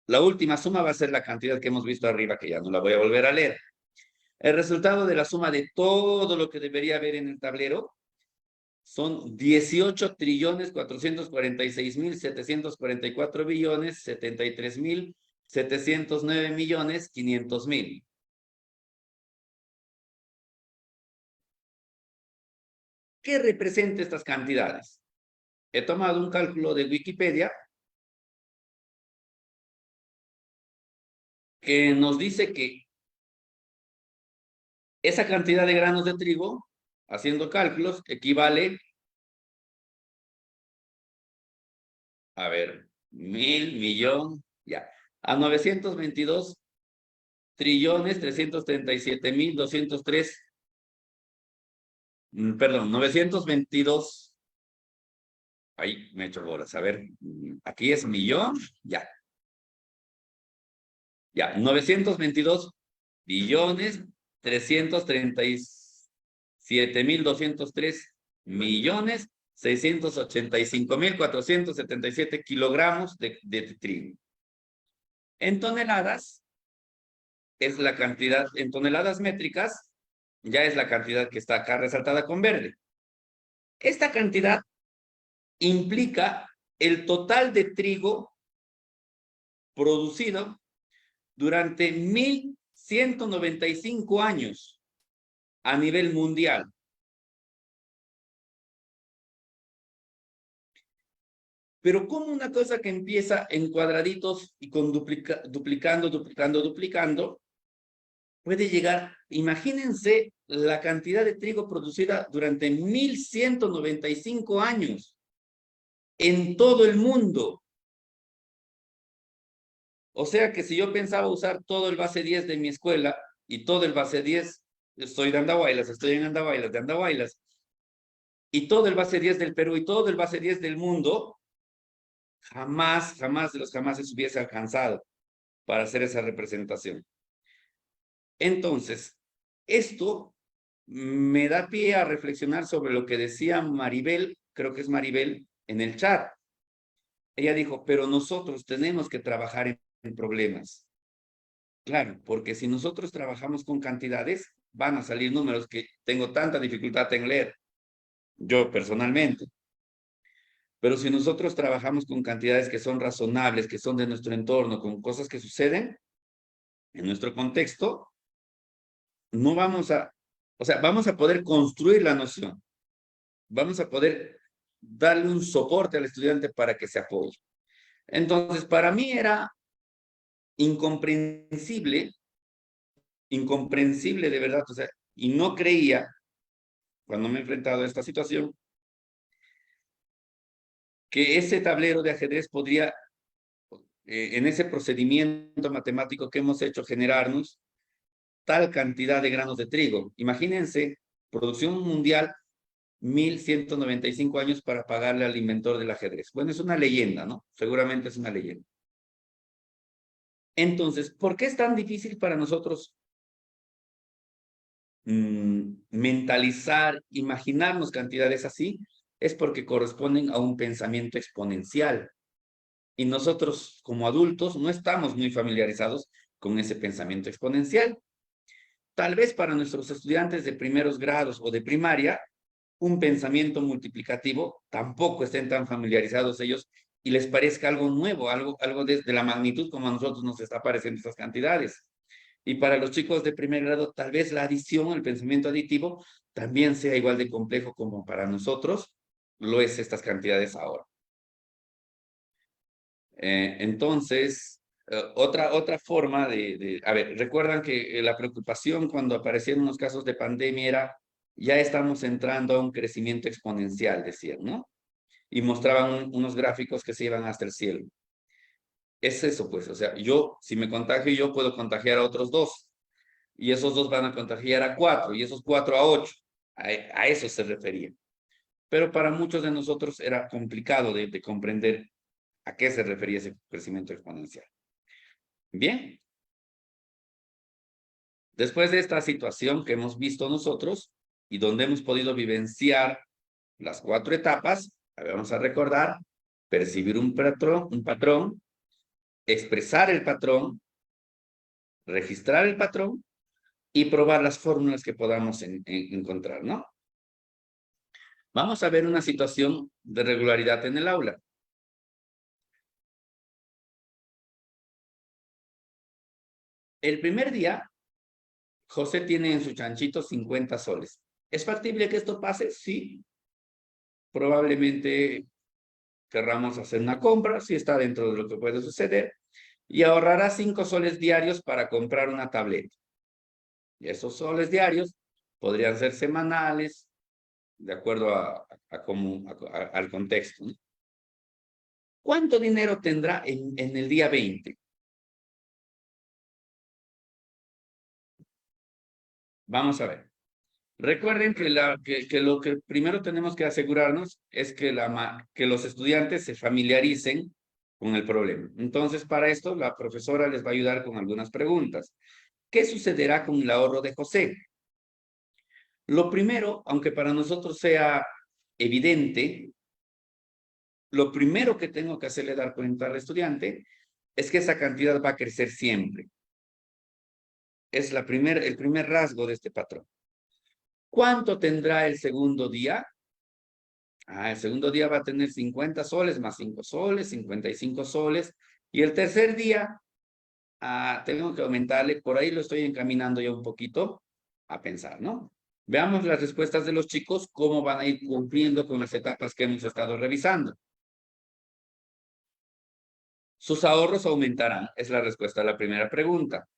La última suma va a ser la cantidad que hemos visto arriba, que ya no la voy a volver a leer. El resultado de la suma de todo lo que debería haber en el tablero son 18.446.744 billones, 73.709.500.000. ¿Qué representa estas cantidades? He tomado un cálculo de Wikipedia que nos dice que esa cantidad de granos de trigo, haciendo cálculos, equivale A ver, 1.000.000.000, ya. A 922.337.203. Perdón, 922. Ahí me he hecho bolas. A ver, aquí es millón, ya. Ya, 922.337.203.685.477 kilogramos de trigo. En toneladas es la cantidad, en toneladas métricas, ya es la cantidad que está acá resaltada con verde. Esta cantidad implica el total de trigo producido durante 1.195 años a nivel mundial. Pero como una cosa que empieza en cuadraditos y con duplicando, puede llegar, imagínense la cantidad de trigo producida durante 1.195 años en todo el mundo. O sea que si yo pensaba usar todo el base 10 de mi escuela y todo el base 10, estoy en Andahuaylas, y todo el base 10 del Perú y todo el base 10 del mundo, jamás de los jamases hubiese alcanzado para hacer esa representación. Entonces, esto me da pie a reflexionar sobre lo que decía Maribel, creo que es Maribel, en el chat. Ella dijo, pero nosotros tenemos que trabajar en problemas. Claro, porque si nosotros trabajamos con cantidades, van a salir números que tengo tanta dificultad en leer, yo personalmente. Pero si nosotros trabajamos con cantidades que son razonables, que son de nuestro entorno, con cosas que suceden en nuestro contexto, no vamos a, o sea, vamos a poder construir la noción. Vamos a poder darle un soporte al estudiante para que se apoye. Entonces, para mí era incomprensible de verdad, o sea, y no creía, cuando me he enfrentado a esta situación, que ese tablero de ajedrez podría, en ese procedimiento matemático que hemos hecho, generarnos tal cantidad de granos de trigo. Imagínense, producción mundial, 1.195 años para pagarle al inventor del ajedrez. Bueno, es una leyenda, ¿no? Seguramente es una leyenda. Entonces, ¿por qué es tan difícil para nosotros mentalizar, imaginarnos cantidades así? Es porque corresponden a un pensamiento exponencial. Y nosotros, como adultos, no estamos muy familiarizados con ese pensamiento exponencial. Tal vez para nuestros estudiantes de primeros grados o de primaria, un pensamiento multiplicativo tampoco estén tan familiarizados ellos y les parezca algo nuevo, algo de la magnitud como a nosotros nos está pareciendo estas cantidades. Y para los chicos de primer grado, tal vez la adición, el pensamiento aditivo, también sea igual de complejo como para nosotros lo es estas cantidades ahora. Entonces, otra forma a ver, recuerdan que la preocupación cuando aparecieron los casos de pandemia era, ya estamos entrando a un crecimiento exponencial, decían, ¿no? Y mostraban unos gráficos que se iban hasta el cielo. Es eso, pues, o sea, si me contagio, yo puedo contagiar a otros 2, y esos 2 van a contagiar a 4, y esos 4 a 8. A eso se refería. Pero para muchos de nosotros era complicado de comprender a qué se refería ese crecimiento exponencial. Bien. Después de esta situación que hemos visto nosotros y donde hemos podido vivenciar las 4 etapas, vamos a recordar: percibir un patrón, expresar el patrón, registrar el patrón y probar las fórmulas que podamos encontrar, ¿no? Vamos a ver una situación de regularidad en el aula. El primer día, José tiene en su chanchito 50 soles. ¿Es factible que esto pase? Sí. Probablemente querramos hacer una compra, si está dentro de lo que puede suceder, y ahorrará 5 soles diarios para comprar una tableta. Y esos soles diarios podrían ser semanales, de acuerdo al contexto, ¿no? ¿Cuánto dinero tendrá en el día 20? Vamos a ver. Recuerden que lo que primero tenemos que asegurarnos es que los estudiantes se familiaricen con el problema. Entonces, para esto, la profesora les va a ayudar con algunas preguntas. ¿Qué sucederá con el ahorro de José? Lo primero, aunque para nosotros sea evidente, lo primero que tengo que hacerle dar cuenta al estudiante es que esa cantidad va a crecer siempre. Es el primer rasgo de este patrón. ¿Cuánto tendrá el segundo día? El segundo día va a tener 50 soles más 5 soles, 55 soles. Y el tercer día, tengo que aumentarle, por ahí lo estoy encaminando ya un poquito a pensar, ¿no? Veamos las respuestas de los chicos, cómo van a ir cumpliendo con las etapas que hemos estado revisando. Sus ahorros aumentarán, es la respuesta a la primera pregunta.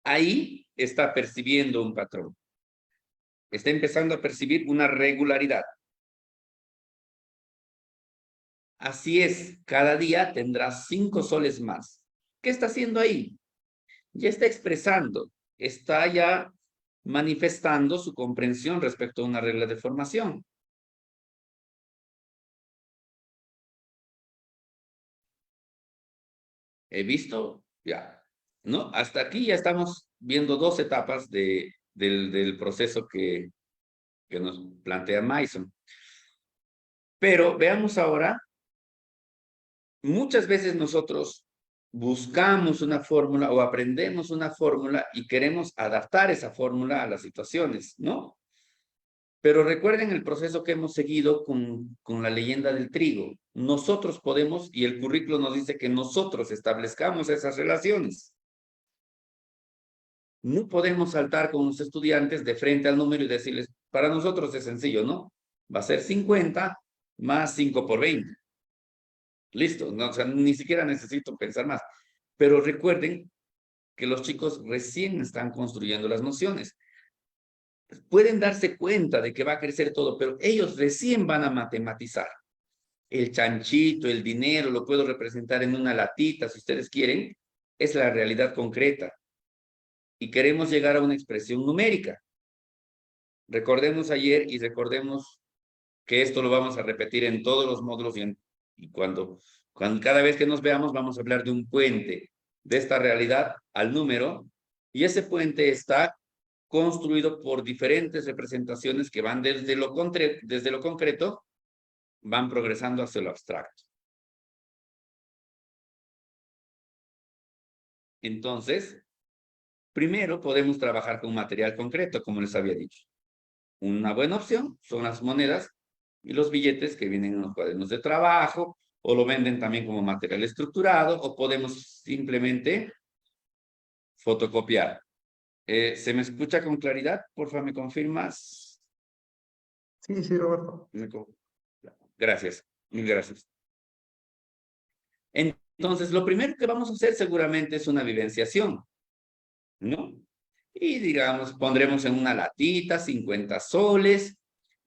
Ahí está percibiendo un patrón. Está empezando a percibir una regularidad. Así es, cada día tendrá 5 soles más. ¿Qué está haciendo ahí? Ya está expresando, está ya manifestando su comprensión respecto a una regla de formación. He visto, ya, ¿no? Hasta aquí ya estamos viendo dos etapas del proceso que nos plantea Mason. Pero veamos ahora, muchas veces nosotros buscamos una fórmula o aprendemos una fórmula y queremos adaptar esa fórmula a las situaciones, ¿no? Pero recuerden el proceso que hemos seguido con la leyenda del trigo. Nosotros podemos, y el currículo nos dice que nosotros establezcamos esas relaciones. No podemos saltar con los estudiantes de frente al número y decirles, para nosotros es sencillo, ¿no? Va a ser 50 más 5 por 20. Listo, no, o sea, ni siquiera necesito pensar más. Pero recuerden que los chicos recién están construyendo las nociones. Pueden darse cuenta de que va a crecer todo, pero ellos recién van a matematizar. El chanchito, el dinero, lo puedo representar en una latita, si ustedes quieren, es la realidad concreta. Y queremos llegar a una expresión numérica. Recordemos ayer y recordemos que esto lo vamos a repetir en todos los módulos y cuando cada vez que nos veamos vamos a hablar de un puente de esta realidad al número, y ese puente está construido por diferentes representaciones que van desde lo concreto, van progresando hacia lo abstracto. Entonces, primero podemos trabajar con material concreto, como les había dicho. Una buena opción son las monedas y los billetes que vienen en los cuadernos de trabajo, o lo venden también como material estructurado, o podemos simplemente fotocopiar. ¿Se me escucha con claridad? Porfa, ¿me confirmas? Sí, sí, Roberto. Gracias, mil gracias. Entonces, lo primero que vamos a hacer seguramente es una vivenciación, ¿no? Y digamos, pondremos en una latita 50 soles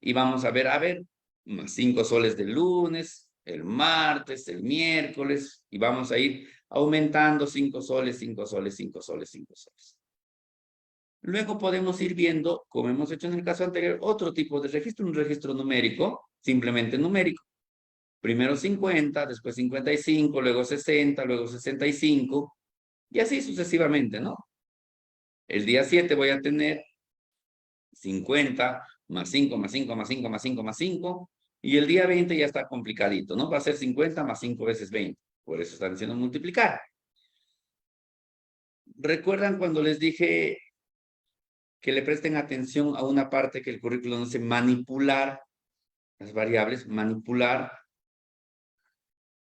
y vamos a ver, 5 soles del lunes, el martes, el miércoles, y vamos a ir aumentando 5 soles, 5 soles, 5 soles, 5 soles. Luego podemos ir viendo, como hemos hecho en el caso anterior, otro tipo de registro, un registro numérico, simplemente numérico. Primero 50, después 55, luego 60, luego 65, y así sucesivamente, ¿no? El día 7 voy a tener 50 más 5 más 5 más 5 más 5 más 5, y el día 20 ya está complicadito, ¿no? Va a ser 50 más 5 veces 20. Por eso están diciendo multiplicar. ¿Recuerdan cuando les dije que le presten atención a una parte que el currículo no dice manipular las variables? Manipular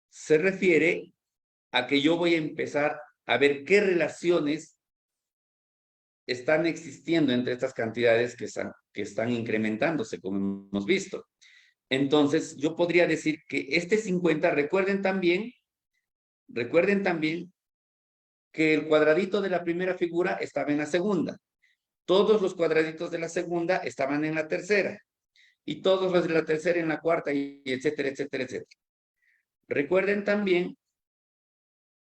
se refiere a que yo voy a empezar a ver qué relaciones están existiendo entre estas cantidades que están incrementándose, como hemos visto. Entonces, yo podría decir que este 50, recuerden también que el cuadradito de la primera figura estaba en la segunda. Todos los cuadraditos de la segunda estaban en la tercera. Y todos los de la tercera en la cuarta, y etcétera, etcétera, etcétera. Recuerden también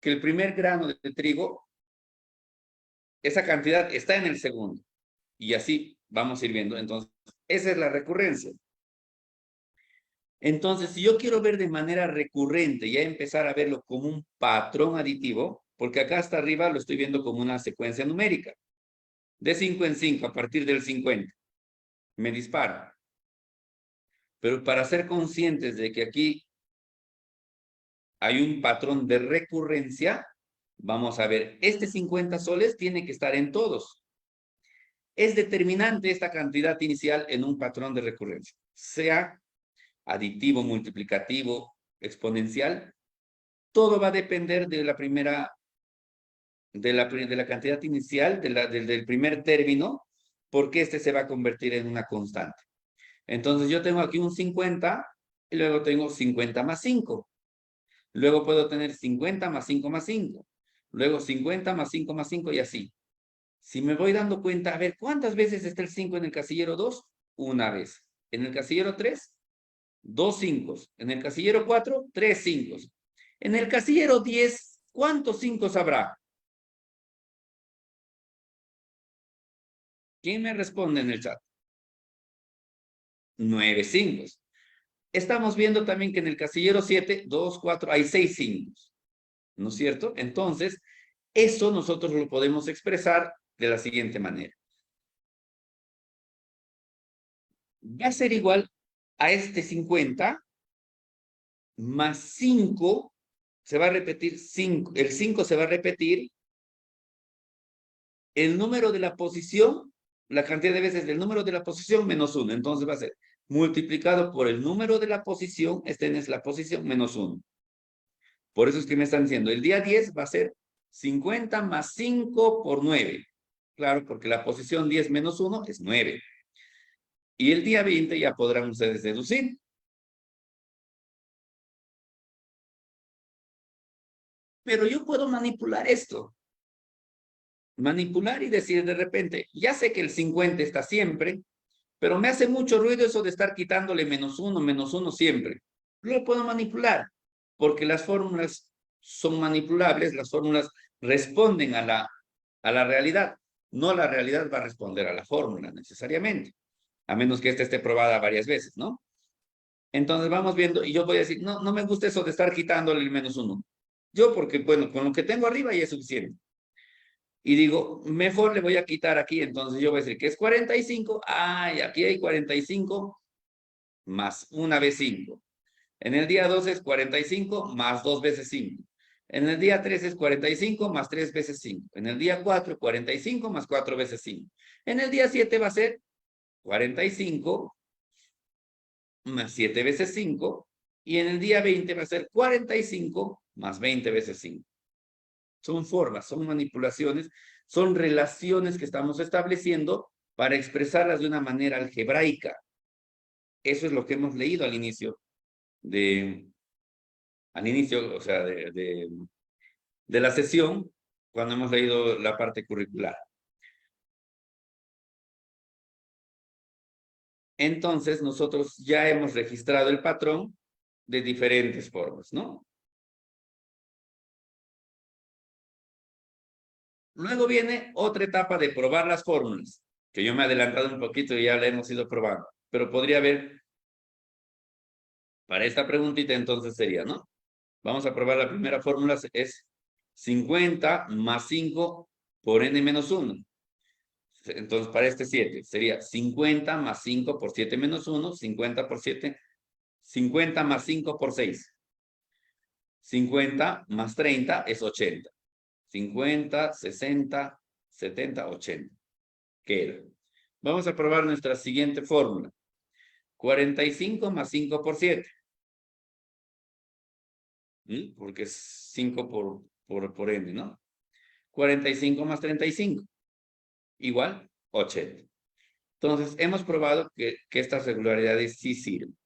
que el primer grano de trigo, esa cantidad está en el segundo. Y así vamos a ir viendo. Entonces, esa es la recurrencia. Entonces, si yo quiero ver de manera recurrente, ya empezar a verlo como un patrón aditivo, porque acá hasta arriba lo estoy viendo como una secuencia numérica. De 5 en 5, a partir del 50. Me disparo. Pero para ser conscientes de que aquí hay un patrón de recurrencia, vamos a ver, este 50 soles tiene que estar en todos. Es determinante esta cantidad inicial en un patrón de recurrencia. Sea aditivo, multiplicativo, exponencial, todo va a depender de la primera, de la cantidad inicial, del primer término, porque este se va a convertir en una constante. Entonces yo tengo aquí un 50 y luego tengo 50 más 5. Luego puedo tener 50 más 5 más 5. Luego 50 más 5 más 5 y así. Si me voy dando cuenta, a ver, ¿cuántas veces está el 5 en el casillero 2? Una vez. En el casillero 3, 2 5. En el casillero 4, 3 5. En el casillero 10, ¿cuántos 5 habrá? ¿Quién me responde en el chat? 9 5. Estamos viendo también que en el casillero 7, 2, 4, hay 6 5. ¿No es cierto? Entonces, eso nosotros lo podemos expresar de la siguiente manera. Va a ser igual a este 50 más 5, se va a repetir 5, el 5 se va a repetir, el número de la posición, la cantidad de veces del número de la posición menos 1. Entonces va a ser multiplicado por el número de la posición, esta es la posición menos 1. Por eso es que me están diciendo, el día 10 va a ser 50 más 5 por 9. Claro, porque la posición 10 menos 1 es 9. Y el día 20 ya podrán ustedes deducir. Pero yo puedo manipular esto. Manipular y decir de repente, ya sé que el 50 está siempre, pero me hace mucho ruido eso de estar quitándole menos 1 siempre. Lo puedo manipular, porque las fórmulas son manipulables, las fórmulas responden a la realidad. No la realidad va a responder a la fórmula necesariamente, a menos que esta esté probada varias veces, ¿no? Entonces vamos viendo, y yo voy a decir, no, no me gusta eso de estar quitándole el menos 1. Yo porque, bueno, con lo que tengo arriba ya es suficiente. Y digo, mejor le voy a quitar aquí, entonces yo voy a decir que es 45. Ay, aquí hay 45 más 1 vez 5. En el día 2 es 45 más 2 veces 5. En el día 3 es 45 más 3 veces 5. En el día 4, 45 más 4 veces 5. En el día 7 va a ser 45 más 7 veces 5. Y en el día 20 va a ser 45 más 20 veces 5. Son formas, son manipulaciones, son relaciones que estamos estableciendo para expresarlas de una manera algebraica. Eso es lo que hemos leído al inicio o sea, de la sesión, cuando hemos leído la parte curricular. Entonces, nosotros ya hemos registrado el patrón de diferentes formas, ¿no? Luego viene otra etapa de probar las fórmulas, que yo me he adelantado un poquito y ya la hemos ido probando, pero podría haber, para esta preguntita entonces sería, ¿no? Vamos a probar la primera fórmula, es 50 más 5 por n menos 1. Entonces, para este 7, sería 50 más 5 por 7 menos 1, 50 por 7, 50 más 5 por 6. 50 más 30 es 80. 50, 60, 70, 80. Queda. Vamos a probar nuestra siguiente fórmula. 45 más 5 por 7. Porque es 5 por n, ¿no? 45 más 35. Igual, 80. Entonces, hemos probado que estas regularidades sí sirven.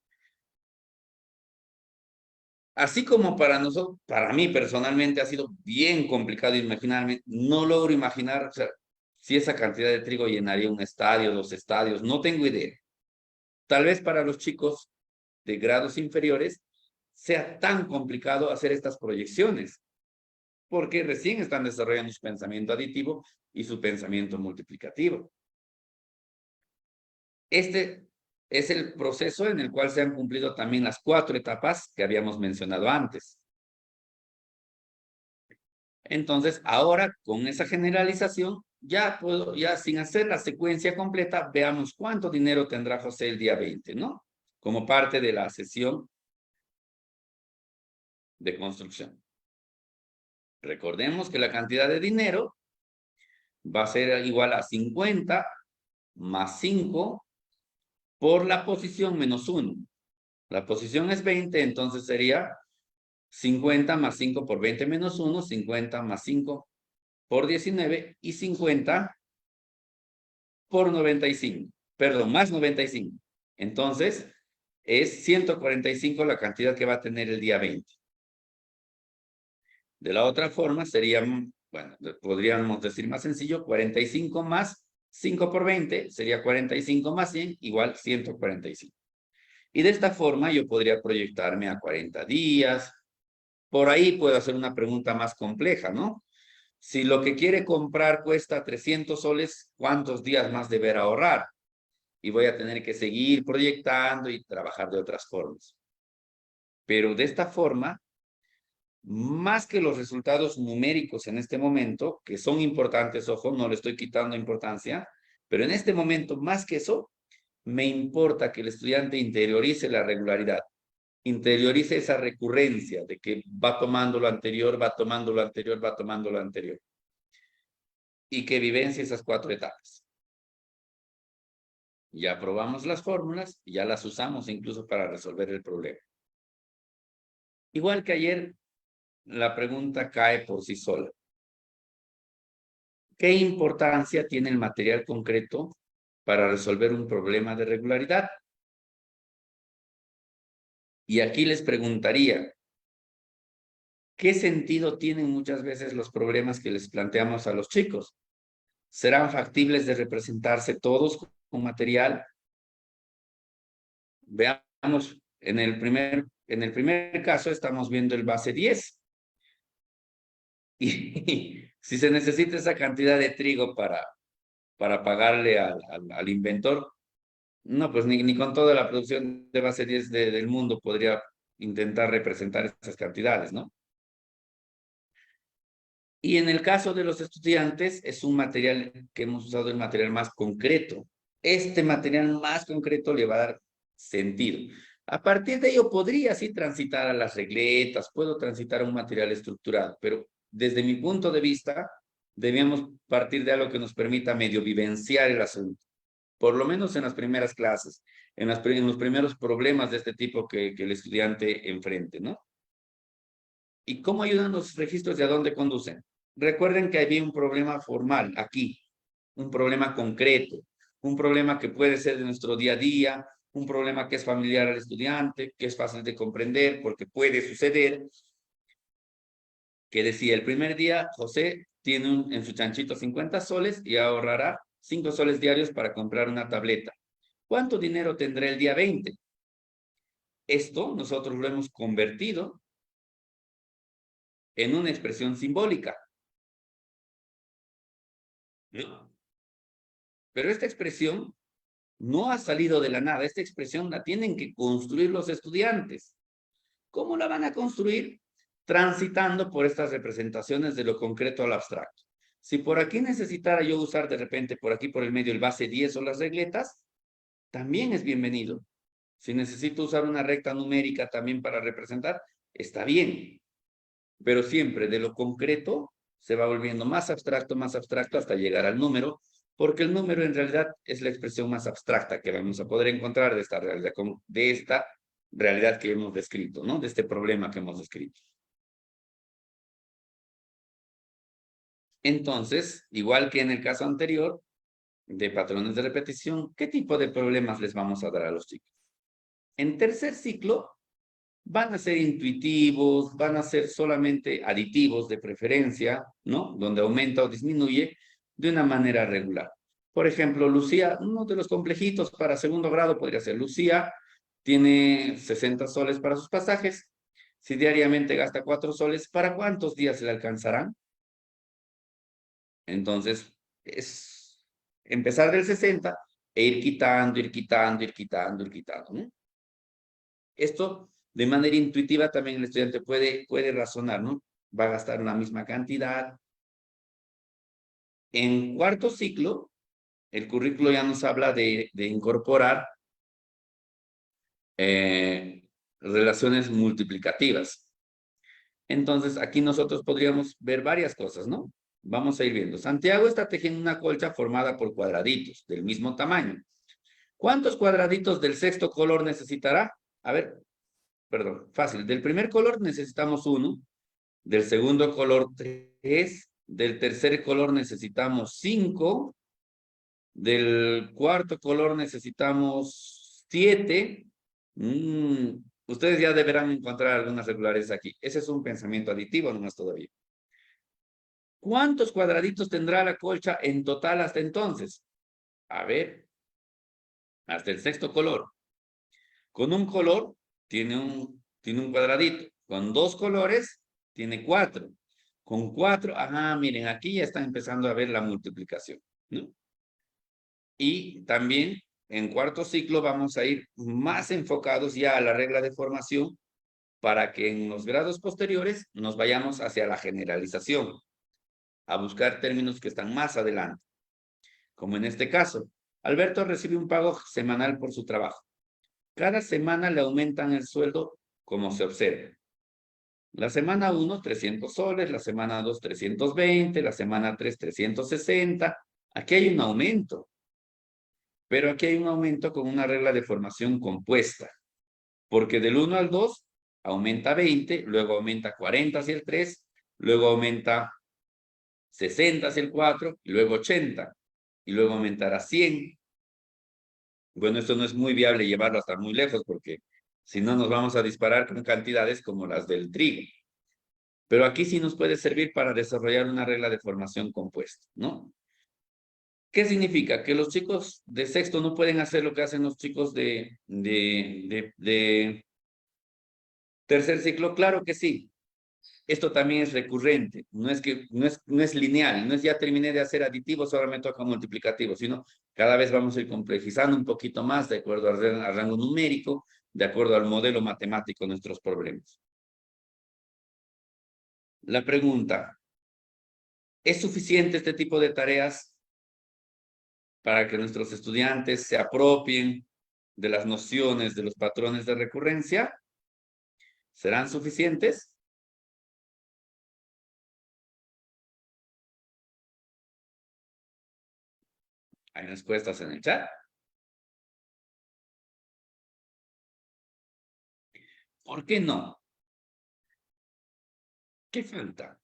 Así como para nosotros, para mí personalmente ha sido bien complicado imaginarme, no logro imaginar, o sea, si esa cantidad de trigo llenaría un estadio, 2 estadios, no tengo idea. Tal vez para los chicos de grados inferiores sea tan complicado hacer estas proyecciones, porque recién están desarrollando su pensamiento aditivo y su pensamiento multiplicativo. Este es el proceso en el cual se han cumplido también las 4 etapas que habíamos mencionado antes. Entonces, ahora con esa generalización, ya sin hacer la secuencia completa, veamos cuánto dinero tendrá José el día 20, ¿no? Como parte de la sesión de construcción. Recordemos que la cantidad de dinero va a ser igual a 50 más 5 por la posición menos 1. La posición es 20, entonces sería 50 más 5 por 20 menos 1, 50 más 5 por 19 y 50 por 95. Perdón, más 95. Entonces, es 145 la cantidad que va a tener el día 20. De la otra forma sería, bueno, podríamos decir más sencillo, 45 más 5 por 20 sería 45 más 100 igual 145. Y de esta forma yo podría proyectarme a 40 días. Por ahí puedo hacer una pregunta más compleja, ¿no? Si lo que quiere comprar cuesta 300 soles, ¿cuántos días más deberá ahorrar? Y voy a tener que seguir proyectando y trabajar de otras formas. Pero de esta forma, más que los resultados numéricos en este momento, que son importantes, ojo, no le estoy quitando importancia, pero en este momento, más que eso, me importa que el estudiante interiorice la regularidad, interiorice esa recurrencia de que va tomando lo anterior, va tomando lo anterior, va tomando lo anterior. Y que vivencie esas 4 etapas. Ya probamos las fórmulas, ya las usamos incluso para resolver el problema. Igual que ayer, la pregunta cae por sí sola. ¿Qué importancia tiene el material concreto para resolver un problema de regularidad? Y aquí les preguntaría, ¿qué sentido tienen muchas veces los problemas que les planteamos a los chicos? ¿Serán factibles de representarse todos con material? Veamos, en el primer caso estamos viendo el base 10. Y si se necesita esa cantidad de trigo para pagarle al inventor, no, pues ni con toda la producción de base 10 del mundo podría intentar representar esas cantidades, ¿no? Y en el caso de los estudiantes, es un material que hemos usado, el material más concreto. Este material más concreto le va a dar sentido. A partir de ello podría sí transitar a las regletas, puedo transitar a un material estructurado, pero desde mi punto de vista, debemos partir de algo que nos permita medio vivenciar el asunto. Por lo menos en las primeras clases, en los primeros problemas de este tipo que el estudiante enfrente, ¿no? ¿Y cómo ayudan los registros y a dónde conducen? Recuerden que había un problema formal aquí, un problema concreto, un problema que puede ser de nuestro día a día, un problema que es familiar al estudiante, que es fácil de comprender porque puede suceder. Que decía, el primer día José tiene en su chanchito 50 soles y ahorrará 5 soles diarios para comprar una tableta. ¿Cuánto dinero tendrá el día 20? Esto nosotros lo hemos convertido en una expresión simbólica. ¿No? Pero esta expresión no ha salido de la nada. Esta expresión la tienen que construir los estudiantes. ¿Cómo la van a construir? Transitando por estas representaciones de lo concreto al abstracto. Si por aquí necesitara yo usar de repente por aquí por el medio el base 10 o las regletas, también es bienvenido. Si necesito usar una recta numérica también para representar, está bien. Pero siempre de lo concreto se va volviendo más abstracto hasta llegar al número, porque el número en realidad es la expresión más abstracta que vamos a poder encontrar de esta realidad que hemos descrito, ¿no? De este problema que hemos descrito. Entonces, igual que en el caso anterior de patrones de repetición, ¿qué tipo de problemas les vamos a dar a los chicos? En tercer ciclo, van a ser intuitivos, van a ser solamente aditivos de preferencia, ¿no? Donde aumenta o disminuye de una manera regular. Por ejemplo, Lucía, uno de los complejitos para segundo grado podría ser Lucía, tiene 60 soles para sus pasajes, Si diariamente gasta 4 soles, ¿para cuántos días le alcanzarán? Entonces, es empezar del 60 e ir quitando, ir quitando, ir quitando, ir quitando, ¿no? Esto, de manera intuitiva, también el estudiante puede razonar, ¿no? Va a gastar la misma cantidad. En cuarto ciclo, el currículo ya nos habla de incorporar relaciones multiplicativas. Entonces, aquí nosotros podríamos ver varias cosas, ¿no? Vamos a ir viendo. Santiago está tejiendo una colcha formada por cuadraditos del mismo tamaño. ¿Cuántos cuadraditos del sexto color necesitará? A ver, perdón, fácil. Del primer color necesitamos 1, del segundo color 3, del tercer color necesitamos 5, del cuarto color necesitamos 7. Ustedes ya deberán encontrar algunas regularidades aquí. Ese es un pensamiento aditivo, no más todavía. ¿Cuántos cuadraditos tendrá la colcha en total hasta entonces? A ver, hasta el sexto color. Con un color tiene un cuadradito. Con 2 colores tiene 4. Con 4, miren, aquí ya está empezando a ver la multiplicación, ¿no? Y también en cuarto ciclo vamos a ir más enfocados ya a la regla de formación para que en los grados posteriores nos vayamos hacia la generalización, a buscar términos que están más adelante. Como en este caso, Alberto recibe un pago semanal por su trabajo. Cada semana le aumentan el sueldo como se observa. La semana 1, 300 soles, la semana 2, 320, la semana 3, 360. Aquí hay un aumento. Pero aquí hay un aumento con una regla de formación compuesta. Porque del 1 al 2 aumenta 20, luego aumenta 40 hacia el 3, luego aumenta 60 hacia el 4, y luego 80, y luego aumentará 100. Bueno, esto no es muy viable llevarlo hasta muy lejos porque si no nos vamos a disparar con cantidades como las del trigo. Pero aquí sí nos puede servir para desarrollar una regla de formación compuesta, ¿no? ¿Qué significa? Que los chicos de sexto no pueden hacer lo que hacen los chicos de tercer ciclo. Claro que sí. Esto también es recurrente. No es lineal. No es ya terminé de hacer aditivos, ahora me toca multiplicativo, sino cada vez vamos a ir complejizando un poquito más de acuerdo al rango numérico, de acuerdo al modelo matemático de nuestros problemas. La pregunta, ¿es suficiente este tipo de tareas para que nuestros estudiantes se apropien de las nociones de los patrones de recurrencia? ¿Serán suficientes? Hay respuestas en el chat. ¿Por qué no? ¿Qué falta?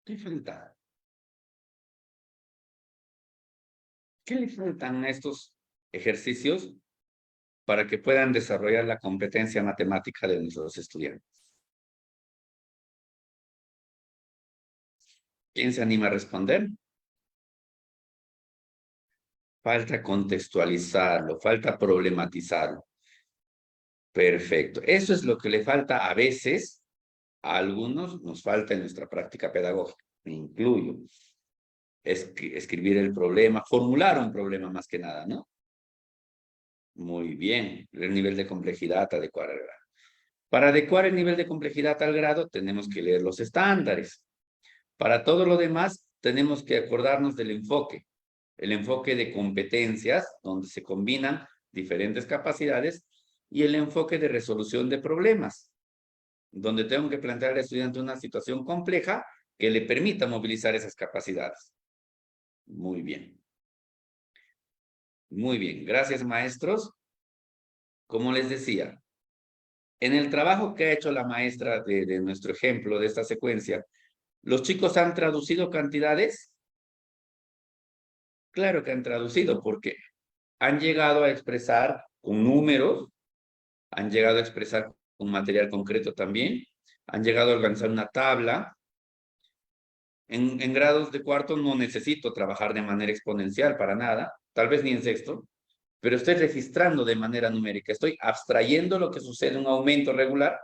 ¿Qué falta? ¿Qué le faltan a estos ejercicios para que puedan desarrollar la competencia matemática de nuestros estudiantes? ¿Quién se anima a responder? Falta contextualizarlo, falta problematizarlo. Perfecto. Eso es lo que le falta a veces, a algunos nos falta en nuestra práctica pedagógica. Me incluyo. Escribir el problema, formular un problema más que nada, ¿no? Muy bien. El nivel de complejidad adecuar al grado. Para adecuar el nivel de complejidad al grado, tenemos que leer los estándares. Para todo lo demás, tenemos que acordarnos del enfoque. El enfoque de competencias, donde se combinan diferentes capacidades, y el enfoque de resolución de problemas, donde tengo que plantear al estudiante una situación compleja que le permita movilizar esas capacidades. Muy bien. Muy bien. Gracias, maestros. Como les decía, en el trabajo que ha hecho la maestra de nuestro ejemplo, de esta secuencia, ¿los chicos han traducido cantidades? Claro que han traducido, porque han llegado a expresar con números, han llegado a expresar con material concreto también, han llegado a organizar una tabla, En grados de cuarto no necesito trabajar de manera exponencial para nada, tal vez ni en sexto, pero estoy registrando de manera numérica, estoy abstrayendo lo que sucede en un aumento regular,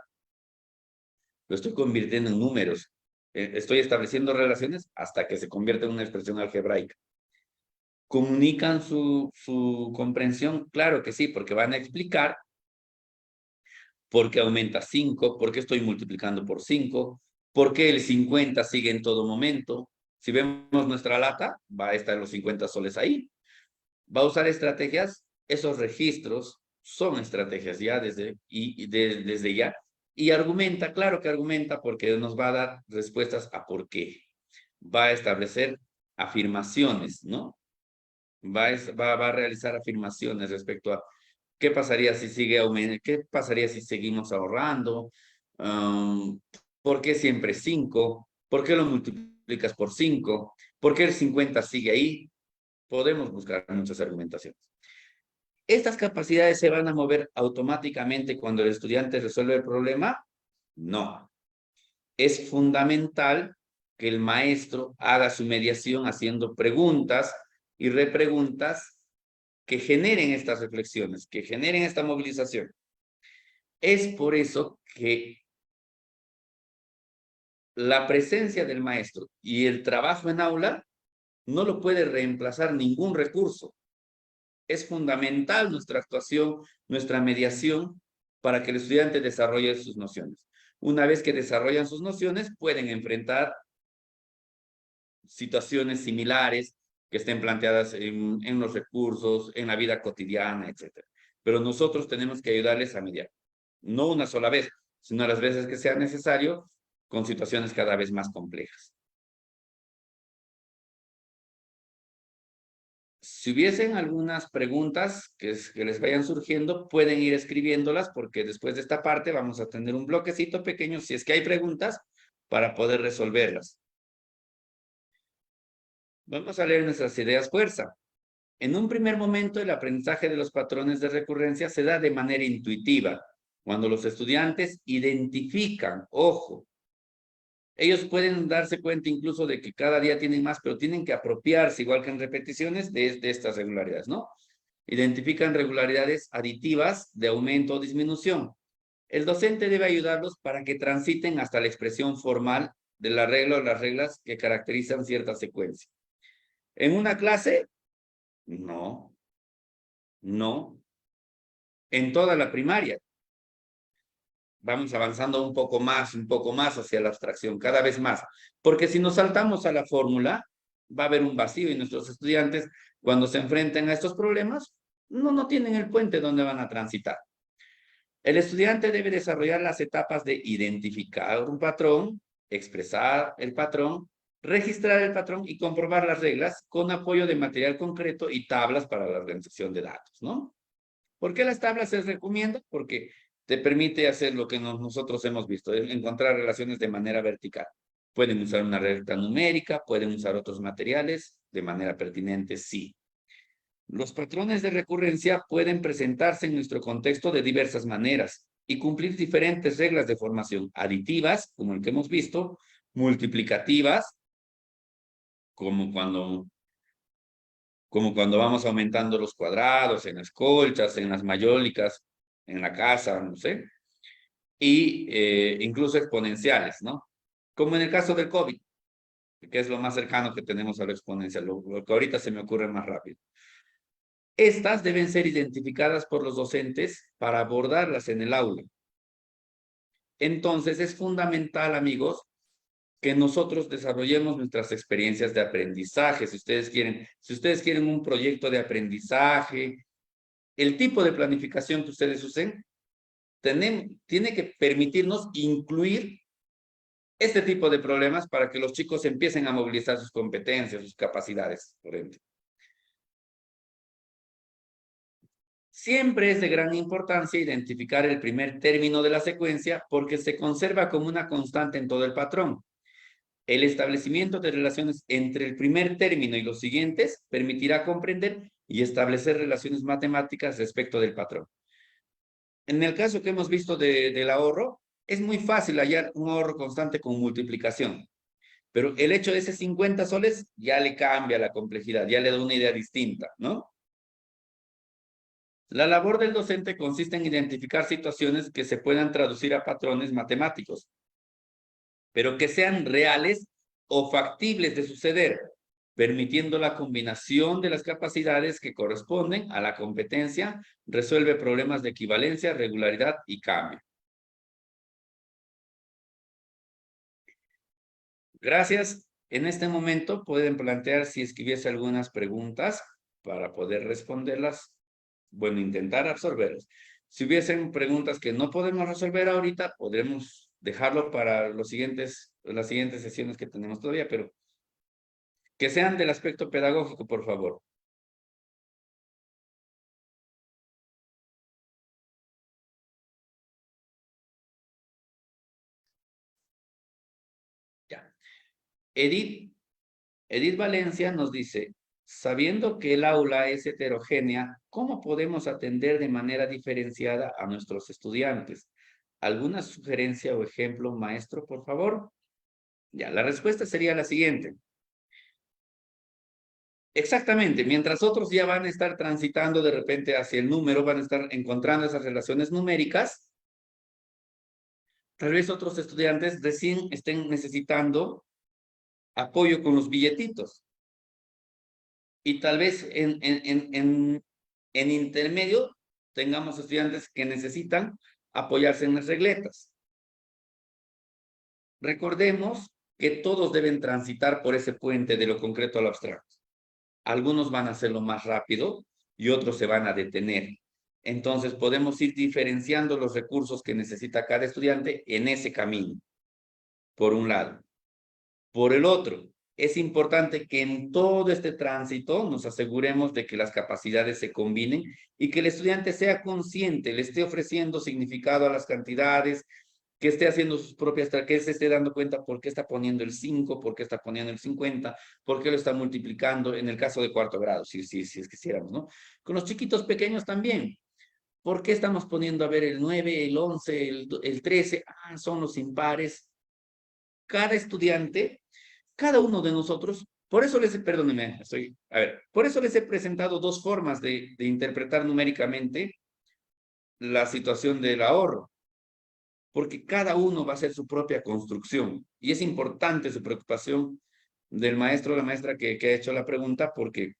lo estoy convirtiendo en números, estoy estableciendo relaciones hasta que se convierte en una expresión algebraica. ¿Comunican su comprensión? Claro que sí, porque van a explicar por qué aumenta 5, por qué estoy multiplicando por 5, por qué el 50 sigue en todo momento. Si vemos nuestra lata, va a estar los 50 soles ahí. Va a usar estrategias, esos registros son estrategias ya desde ya. Y argumenta, claro que argumenta, porque nos va a dar respuestas a por qué. Va a establecer afirmaciones, ¿no? Va a realizar afirmaciones respecto a qué pasaría si sigue aumentando, qué pasaría si seguimos ahorrando, por qué siempre 5, por qué lo multiplicas por 5, por qué el 50 sigue ahí. Podemos buscar muchas argumentaciones. ¿Estas capacidades se van a mover automáticamente cuando el estudiante resuelve el problema? No. Es fundamental que el maestro haga su mediación haciendo preguntas y repreguntas que generen estas reflexiones, que generen esta movilización. Es por eso que la presencia del maestro y el trabajo en aula no lo puede reemplazar ningún recurso. Es fundamental nuestra actuación, nuestra mediación, para que el estudiante desarrolle sus nociones. Una vez que desarrollan sus nociones, pueden enfrentar situaciones similares que estén planteadas en los recursos, en la vida cotidiana, etc. Pero nosotros tenemos que ayudarles a mediar. No una sola vez, sino las veces que sea necesario, con situaciones cada vez más complejas. Si hubiesen algunas preguntas que les vayan surgiendo, pueden ir escribiéndolas, porque después de esta parte vamos a tener un bloquecito pequeño, si es que hay preguntas, para poder resolverlas. Vamos a leer nuestras ideas fuerza. En un primer momento, el aprendizaje de los patrones de recurrencia se da de manera intuitiva, cuando los estudiantes identifican, ojo, ellos pueden darse cuenta incluso de que cada día tienen más, pero tienen que apropiarse, igual que en repeticiones, de estas regularidades, ¿no? Identifican regularidades aditivas de aumento o disminución. El docente debe ayudarlos para que transiten hasta la expresión formal de la regla o las reglas que caracterizan cierta secuencia. ¿En una clase? No. No. En toda la primaria. Vamos avanzando un poco más hacia la abstracción, cada vez más. Porque si nos saltamos a la fórmula, va a haber un vacío y nuestros estudiantes, cuando se enfrenten a estos problemas, no tienen el puente donde van a transitar. El estudiante debe desarrollar las etapas de identificar un patrón, expresar el patrón, registrar el patrón y comprobar las reglas con apoyo de material concreto y tablas para la organización de datos, ¿no? ¿Por qué las tablas se recomiendan? Porque te permite hacer lo que nosotros hemos visto, encontrar relaciones de manera vertical. Pueden usar una recta numérica, pueden usar otros materiales de manera pertinente, sí. Los patrones de recurrencia pueden presentarse en nuestro contexto de diversas maneras y cumplir diferentes reglas de formación, aditivas, como el que hemos visto, multiplicativas, como cuando vamos aumentando los cuadrados, en las colchas, en las mayólicas, en la casa, no sé, y incluso exponenciales, ¿no? Como en el caso del COVID, que es lo más cercano que tenemos a lo exponencial, lo que ahorita se me ocurre más rápido. Estas deben ser identificadas por los docentes para abordarlas en el aula. Entonces es fundamental, amigos, que nosotros desarrollemos nuestras experiencias de aprendizaje. Si ustedes quieren un proyecto de aprendizaje, el tipo de planificación que ustedes usen, tiene que permitirnos incluir este tipo de problemas para que los chicos empiecen a movilizar sus competencias, sus capacidades, por ejemplo. Siempre es de gran importancia identificar el primer término de la secuencia porque se conserva como una constante en todo el patrón. El establecimiento de relaciones entre el primer término y los siguientes permitirá comprender y establecer relaciones matemáticas respecto del patrón. En el caso que hemos visto del ahorro, es muy fácil hallar un ahorro constante con multiplicación. Pero el hecho de ese 50 soles ya le cambia la complejidad, ya le da una idea distinta, ¿no? La labor del docente consiste en identificar situaciones que se puedan traducir a patrones matemáticos, pero que sean reales o factibles de suceder, permitiendo la combinación de las capacidades que corresponden a la competencia, resuelve problemas de equivalencia, regularidad y cambio. Gracias. En este momento pueden plantear si es que hubiese algunas preguntas para poder responderlas. Bueno, intentar absorberlas. Si hubiesen preguntas que no podemos resolver ahorita, podremos dejarlo para las siguientes sesiones que tenemos todavía, pero que sean del aspecto pedagógico, por favor. Ya. Edith Valencia nos dice, sabiendo que el aula es heterogénea, ¿cómo podemos atender de manera diferenciada a nuestros estudiantes? ¿Alguna sugerencia o ejemplo, maestro, por favor? Ya, la respuesta sería la siguiente. Exactamente, mientras otros ya van a estar transitando de repente hacia el número, van a estar encontrando esas relaciones numéricas, tal vez otros estudiantes recién estén necesitando apoyo con los billetitos. Y tal vez en intermedio tengamos estudiantes que necesitan apoyarse en las regletas. Recordemos que todos deben transitar por ese puente de lo concreto a lo abstracto. Algunos van a hacerlo más rápido y otros se van a detener. Entonces podemos ir diferenciando los recursos que necesita cada estudiante en ese camino, por un lado. Por el otro, es importante que en todo este tránsito nos aseguremos de que las capacidades se combinen y que el estudiante sea consciente, le esté ofreciendo significado a las cantidades, que esté haciendo sus propias, que se esté dando cuenta por qué está poniendo el 5, por qué está poniendo el 50, por qué lo está multiplicando, en el caso de cuarto grado, si es que quisiéramos, ¿no? Con los chiquitos pequeños también. ¿Por qué estamos poniendo, a ver, el 9, el 11, el 13? Ah, son los impares. Cada estudiante, cada uno de nosotros, por eso perdónenme, por eso les he presentado dos formas de interpretar numéricamente la situación del ahorro, porque cada uno va a hacer su propia construcción, y es importante su preocupación del maestro o la maestra que ha hecho la pregunta, porque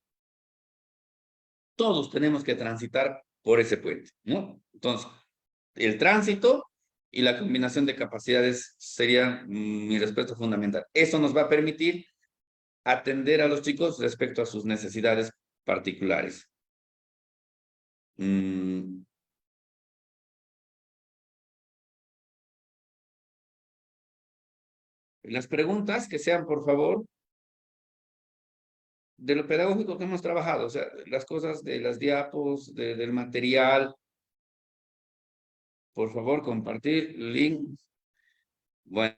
todos tenemos que transitar por ese puente, ¿no? Entonces, el tránsito y la combinación de capacidades sería mi respuesta fundamental. Eso nos va a permitir atender a los chicos respecto a sus necesidades particulares. Las preguntas que sean, por favor, de lo pedagógico que hemos trabajado, o sea, las cosas de las diapos, del material. Por favor, compartir link. Bueno,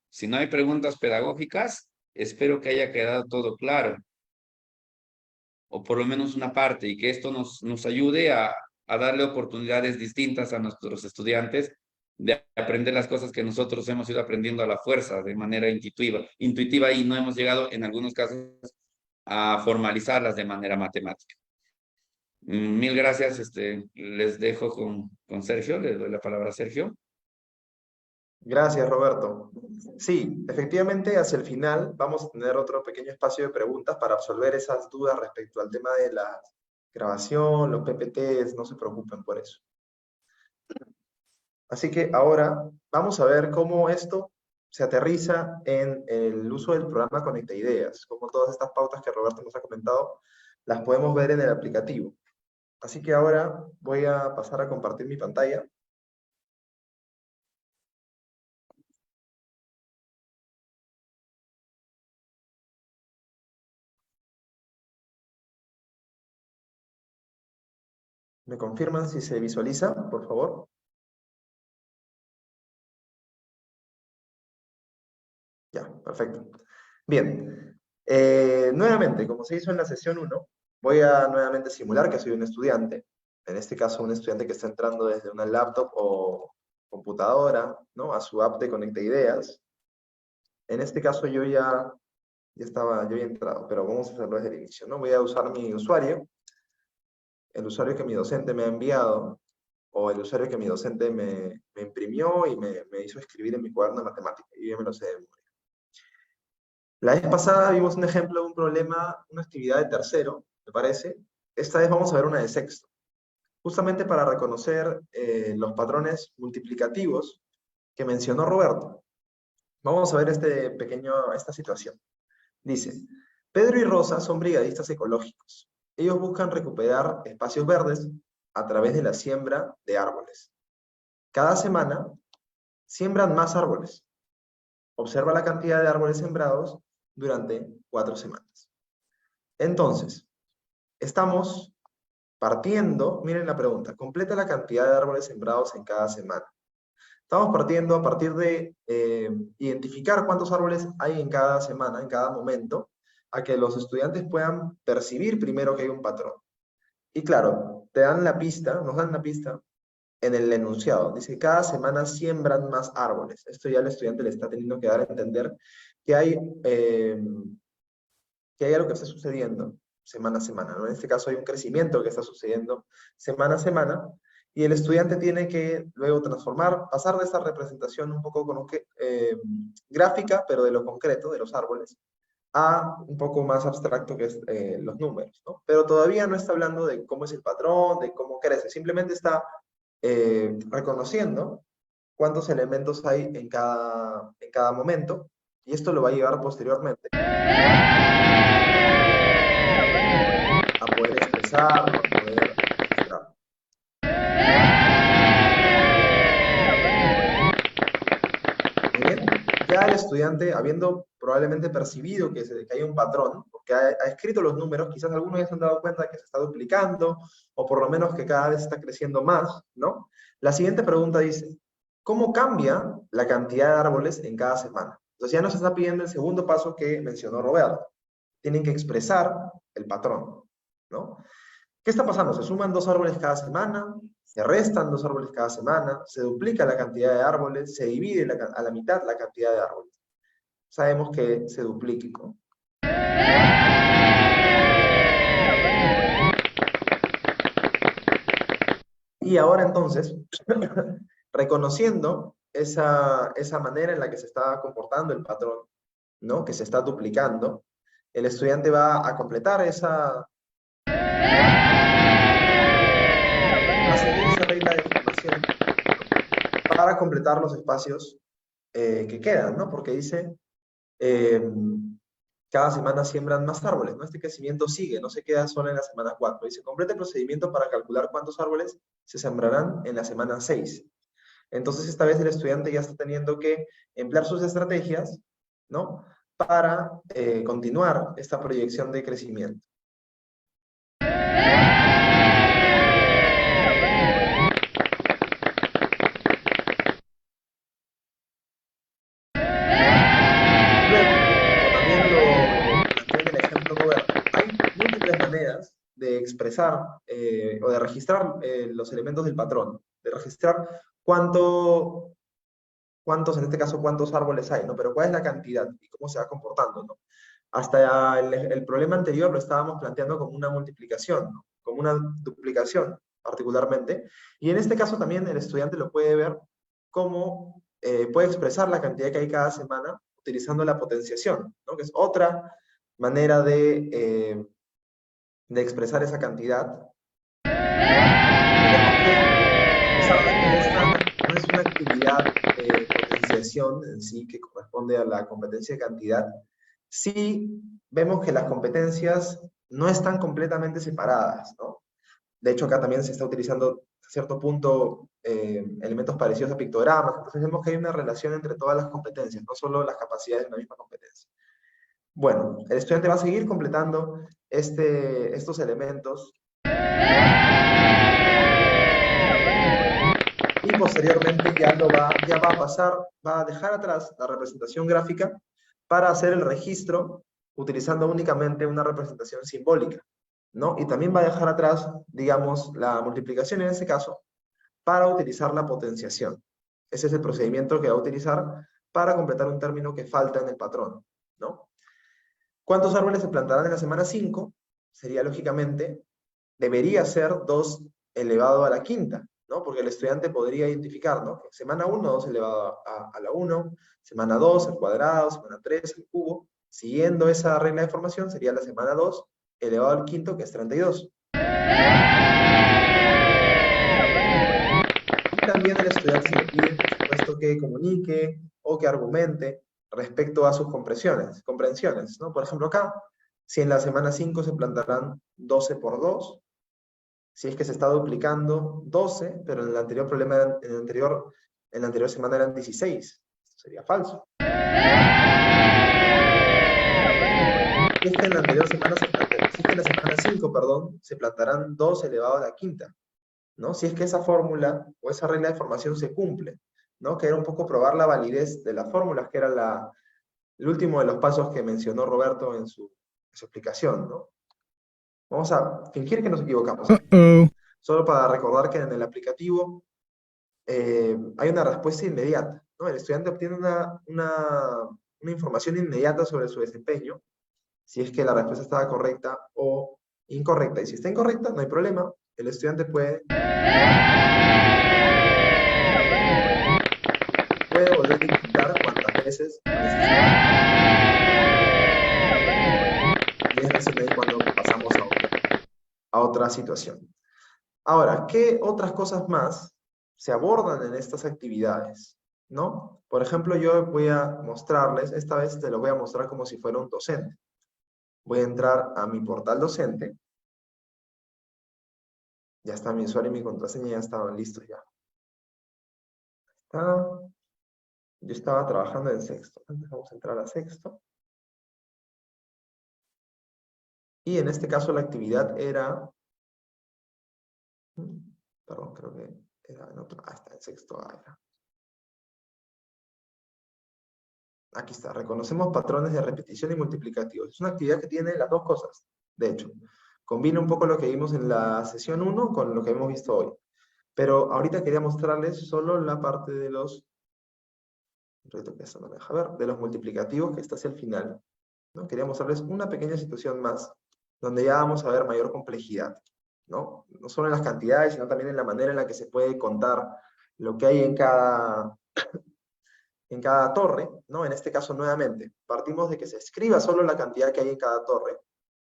si no hay preguntas pedagógicas, espero que haya quedado todo claro, o por lo menos una parte, y que esto nos ayude a darle oportunidades distintas a nuestros estudiantes de aprender las cosas que nosotros hemos ido aprendiendo a la fuerza, de manera intuitiva, y no hemos llegado en algunos casos a formalizarlas de manera matemática. Mil gracias, les dejo con Sergio, le doy la palabra a Sergio. Gracias, Roberto. Sí, efectivamente, hacia el final vamos a tener otro pequeño espacio de preguntas para absolver esas dudas respecto al tema de la grabación, los PPTs, no se preocupen por eso. Así que ahora vamos a ver cómo esto se aterriza en el uso del programa Conecta Ideas, cómo todas estas pautas que Roberto nos ha comentado las podemos ver en el aplicativo. Así que ahora voy a pasar a compartir mi pantalla. ¿Me confirman si se visualiza, por favor? Ya, perfecto. Bien, nuevamente, como se hizo en la sesión 1, voy a nuevamente simular que soy un estudiante, en este caso un estudiante que está entrando desde una laptop o computadora, ¿no? A su app de Conecta Ideas. En este caso yo ya he entrado, pero vamos a hacerlo desde el inicio, ¿no? Voy a usar mi usuario, el usuario que mi docente me ha enviado, o el usuario que mi docente me imprimió y me hizo escribir en mi cuaderno de matemática, y yo me lo sé de memoria. La vez pasada vimos un ejemplo de un problema, una actividad de tercero, me parece. Esta vez vamos a ver una de sexto, justamente para reconocer los patrones multiplicativos que mencionó Roberto. Vamos a ver esta situación. Dice, Pedro y Rosa son brigadistas ecológicos. Ellos buscan recuperar espacios verdes a través de la siembra de árboles. Cada semana siembran más árboles. Observa la cantidad de árboles sembrados durante 4 semanas. Entonces, estamos partiendo, miren la pregunta, completa la cantidad de árboles sembrados en cada semana. Estamos partiendo a partir de identificar cuántos árboles hay en cada semana, en cada momento, a que los estudiantes puedan percibir primero que hay un patrón. Y claro, te dan la pista, nos dan la pista en el enunciado. Dice, cada semana siembran más árboles. Esto ya el estudiante le está teniendo que dar a entender que hay algo que está sucediendo semana a semana, ¿no? En este caso hay un crecimiento que está sucediendo semana a semana, y el estudiante tiene que luego pasar de esta representación un poco como que, gráfica, pero de lo concreto, de los árboles, a un poco más abstracto que es los números, ¿no? Pero todavía no está hablando de cómo es el patrón, de cómo crece, simplemente está reconociendo cuántos elementos hay en cada momento, y esto lo va a llevar posteriormente a poder expresar, a poder registrar. Muy bien, ya el estudiante, habiendo probablemente percibido que hay un patrón, porque ha escrito los números, quizás algunos ya se han dado cuenta de que se está duplicando, o por lo menos que cada vez está creciendo más, ¿no? La siguiente pregunta dice, ¿cómo cambia la cantidad de árboles en cada semana? Entonces ya nos está pidiendo el segundo paso que mencionó Roberto. Tienen que expresar el patrón, ¿no? ¿Qué está pasando? Se suman 2 árboles cada semana, se restan 2 árboles cada semana, se duplica la cantidad de árboles, se divide a la mitad la cantidad de árboles. Sabemos que se duplica, ¿no? Y ahora entonces, reconociendo esa manera en la que se está comportando el patrón, ¿no? Que se está duplicando, el estudiante va a completar a seguir esa regla de formación para completar los espacios que quedan, ¿no? Porque dice, cada semana siembran más árboles, ¿no? Este crecimiento sigue, no se queda solo en la semana 4. Dice, complete el procedimiento para calcular cuántos árboles se sembrarán en la semana 6. Entonces, esta vez el estudiante ya está teniendo que emplear sus estrategias, ¿no? Para continuar esta proyección de crecimiento. De expresar o de registrar los elementos del patrón, de registrar cuántos, en este caso, cuántos árboles hay, ¿no? Pero cuál es la cantidad y cómo se va comportando, ¿no? Hasta el problema anterior lo estábamos planteando como una multiplicación, ¿no? Como una duplicación, particularmente. Y en este caso también el estudiante lo puede ver como puede expresar la cantidad que hay cada semana utilizando la potenciación, ¿no? Que es otra manera de expresar esa cantidad. Esta no es una actividad de potenciación en sí que corresponde a la competencia de cantidad. Sí vemos que las competencias no están completamente separadas, ¿no? De hecho, acá también se está utilizando a cierto punto elementos parecidos a pictogramas. Entonces vemos que hay una relación entre todas las competencias, no solo las capacidades de una misma competencia. Bueno, el estudiante va a seguir completando estos elementos y posteriormente ya va a pasar, va a dejar atrás la representación gráfica para hacer el registro utilizando únicamente una representación simbólica, ¿no? Y también va a dejar atrás, digamos, la multiplicación en este caso, para utilizar la potenciación. Ese es el procedimiento que va a utilizar para completar un término que falta en el patrón, ¿no? ¿Cuántos árboles se plantarán en la semana 5? Sería, lógicamente, debería ser 2 elevado a la quinta, ¿no? Porque el estudiante podría identificar, ¿no? Semana 1, 2 elevado a la 1, semana 2, al cuadrado, semana 3, al cubo. Siguiendo esa regla de formación, sería la semana 2 elevado al quinto, que es 32. Y también el estudiante se le pide, por supuesto, que comunique o que argumente respecto a sus comprensiones, ¿no? Por ejemplo, acá, si en la semana 5 se plantarán 12 por 2, si es que se está duplicando 12, pero en el anterior problema, en la anterior semana eran 16. Esto sería falso. Si es que en la anterior semana si es que en la semana 5, perdón, se plantarán 2 elevado a la quinta, ¿no? Si es que esa fórmula o esa regla de formación se cumple, ¿no? Que era un poco probar la validez de las fórmulas, que era el último de los pasos que mencionó Roberto en su explicación, ¿no? Vamos a fingir que nos equivocamos. Solo para recordar que en el aplicativo hay una respuesta inmediata, ¿no? El estudiante obtiene una información inmediata sobre su desempeño, si es que la respuesta estaba correcta o incorrecta. Y si está incorrecta, no hay problema. El estudiante puede volver a intentar cuantas veces necesite. Y es recién ahí cuando pasamos a otra situación. Ahora, ¿qué otras cosas más se abordan en estas actividades? ¿No? Por ejemplo, yo voy a mostrarles, esta vez te lo voy a mostrar como si fuera un docente. Voy a entrar a mi portal docente. Ya está mi usuario y mi contraseña, ya estaban listos ya. Yo estaba trabajando en sexto. Antes vamos a entrar a sexto. Y en este caso la actividad era... Perdón, creo que era en otro... Ah, está en sexto. Ah, era. Aquí está. Reconocemos patrones de repetición y multiplicativos. Es una actividad que tiene las dos cosas, de hecho. Combina un poco lo que vimos en la sesión 1 con lo que hemos visto hoy. Pero ahorita quería mostrarles solo la parte de los... Eso no me deja ver. De los multiplicativos que está hacia el final, ¿no? Quería mostrarles una pequeña situación más, donde ya vamos a ver mayor complejidad, ¿no? No solo en las cantidades, sino también en la manera en la que se puede contar lo que hay en cada torre, ¿no? En este caso, nuevamente, partimos de que se escriba solo la cantidad que hay en cada torre,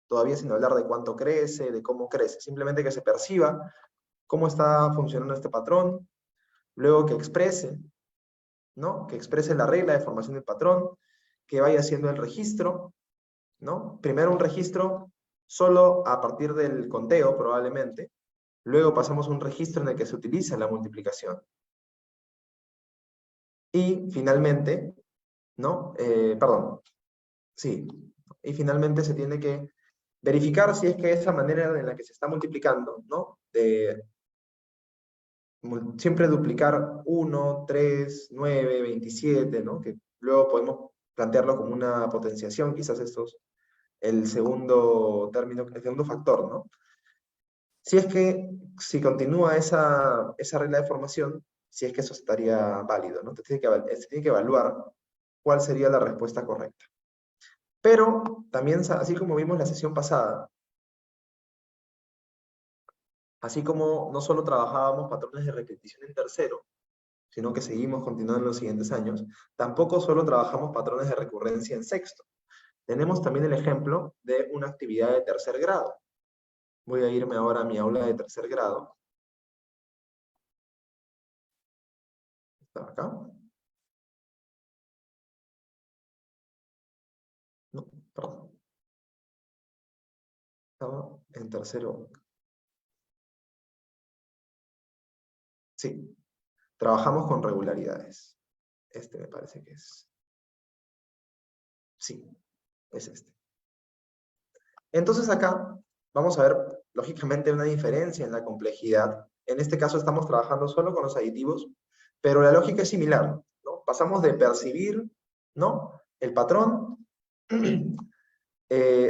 todavía sin hablar de cuánto crece, de cómo crece, simplemente que se perciba cómo está funcionando este patrón, luego que exprese, ¿no? Que exprese la regla de formación del patrón, que vaya haciendo el registro, ¿no? Primero un registro solo a partir del conteo, probablemente. Luego pasamos a un registro en el que se utiliza la multiplicación. Y finalmente, ¿no? Perdón. Sí. Y finalmente se tiene que verificar si es que esa manera en la que se está multiplicando, ¿no? De siempre duplicar 1, 3, 9, 27, ¿no? Que luego podemos plantearlo como una potenciación, quizás estos el segundo término, el segundo factor, ¿no? Si continúa esa regla de formación, si es que eso estaría válido, ¿no? Se tiene que evaluar cuál sería la respuesta correcta. Pero también, así como vimos la sesión pasada, así como no solo trabajábamos patrones de repetición en tercero, sino que seguimos continuando en los siguientes años, tampoco solo trabajamos patrones de recurrencia en sexto. Tenemos también el ejemplo de una actividad de tercer grado. Voy a irme ahora a mi aula de tercer grado. ¿Está acá? No, perdón. Estaba en tercero. Sí. Trabajamos con regularidades. Este me parece que es... Sí, es este. Entonces acá vamos a ver, lógicamente, una diferencia en la complejidad. En este caso estamos trabajando solo con los aditivos, pero la lógica es similar, ¿no? Pasamos de percibir, ¿no? El patrón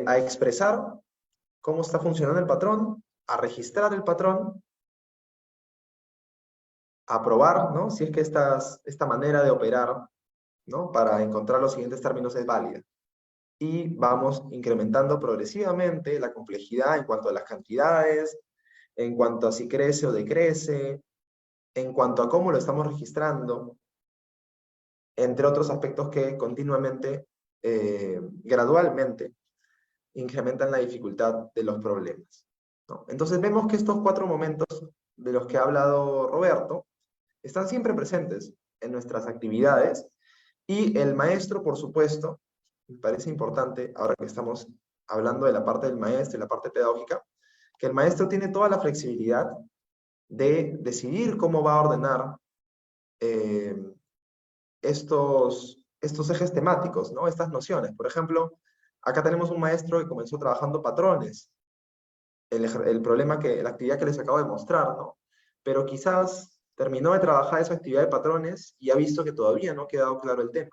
a expresar cómo está funcionando el patrón, a registrar el patrón, a probar, ¿no? Si es que esta manera de operar ¿no? Para encontrar los siguientes términos es válida. Y vamos incrementando progresivamente la complejidad en cuanto a las cantidades, en cuanto a si crece o decrece, en cuanto a cómo lo estamos registrando, entre otros aspectos que continuamente, gradualmente, incrementan la dificultad de los problemas, ¿no? Entonces vemos que estos 4 momentos de los que ha hablado Roberto están siempre presentes en nuestras actividades, y el maestro, por supuesto, me parece importante, ahora que estamos hablando de la parte del maestro y la parte pedagógica, que el maestro tiene toda la flexibilidad de decidir cómo va a ordenar eh, estos ejes temáticos, ¿no? Estas nociones. Por ejemplo, acá tenemos un maestro que comenzó trabajando patrones, el problema la actividad que les acabo de mostrar, ¿no? Pero quizás terminó de trabajar esa actividad de patrones y ha visto que todavía no ha quedado claro el tema.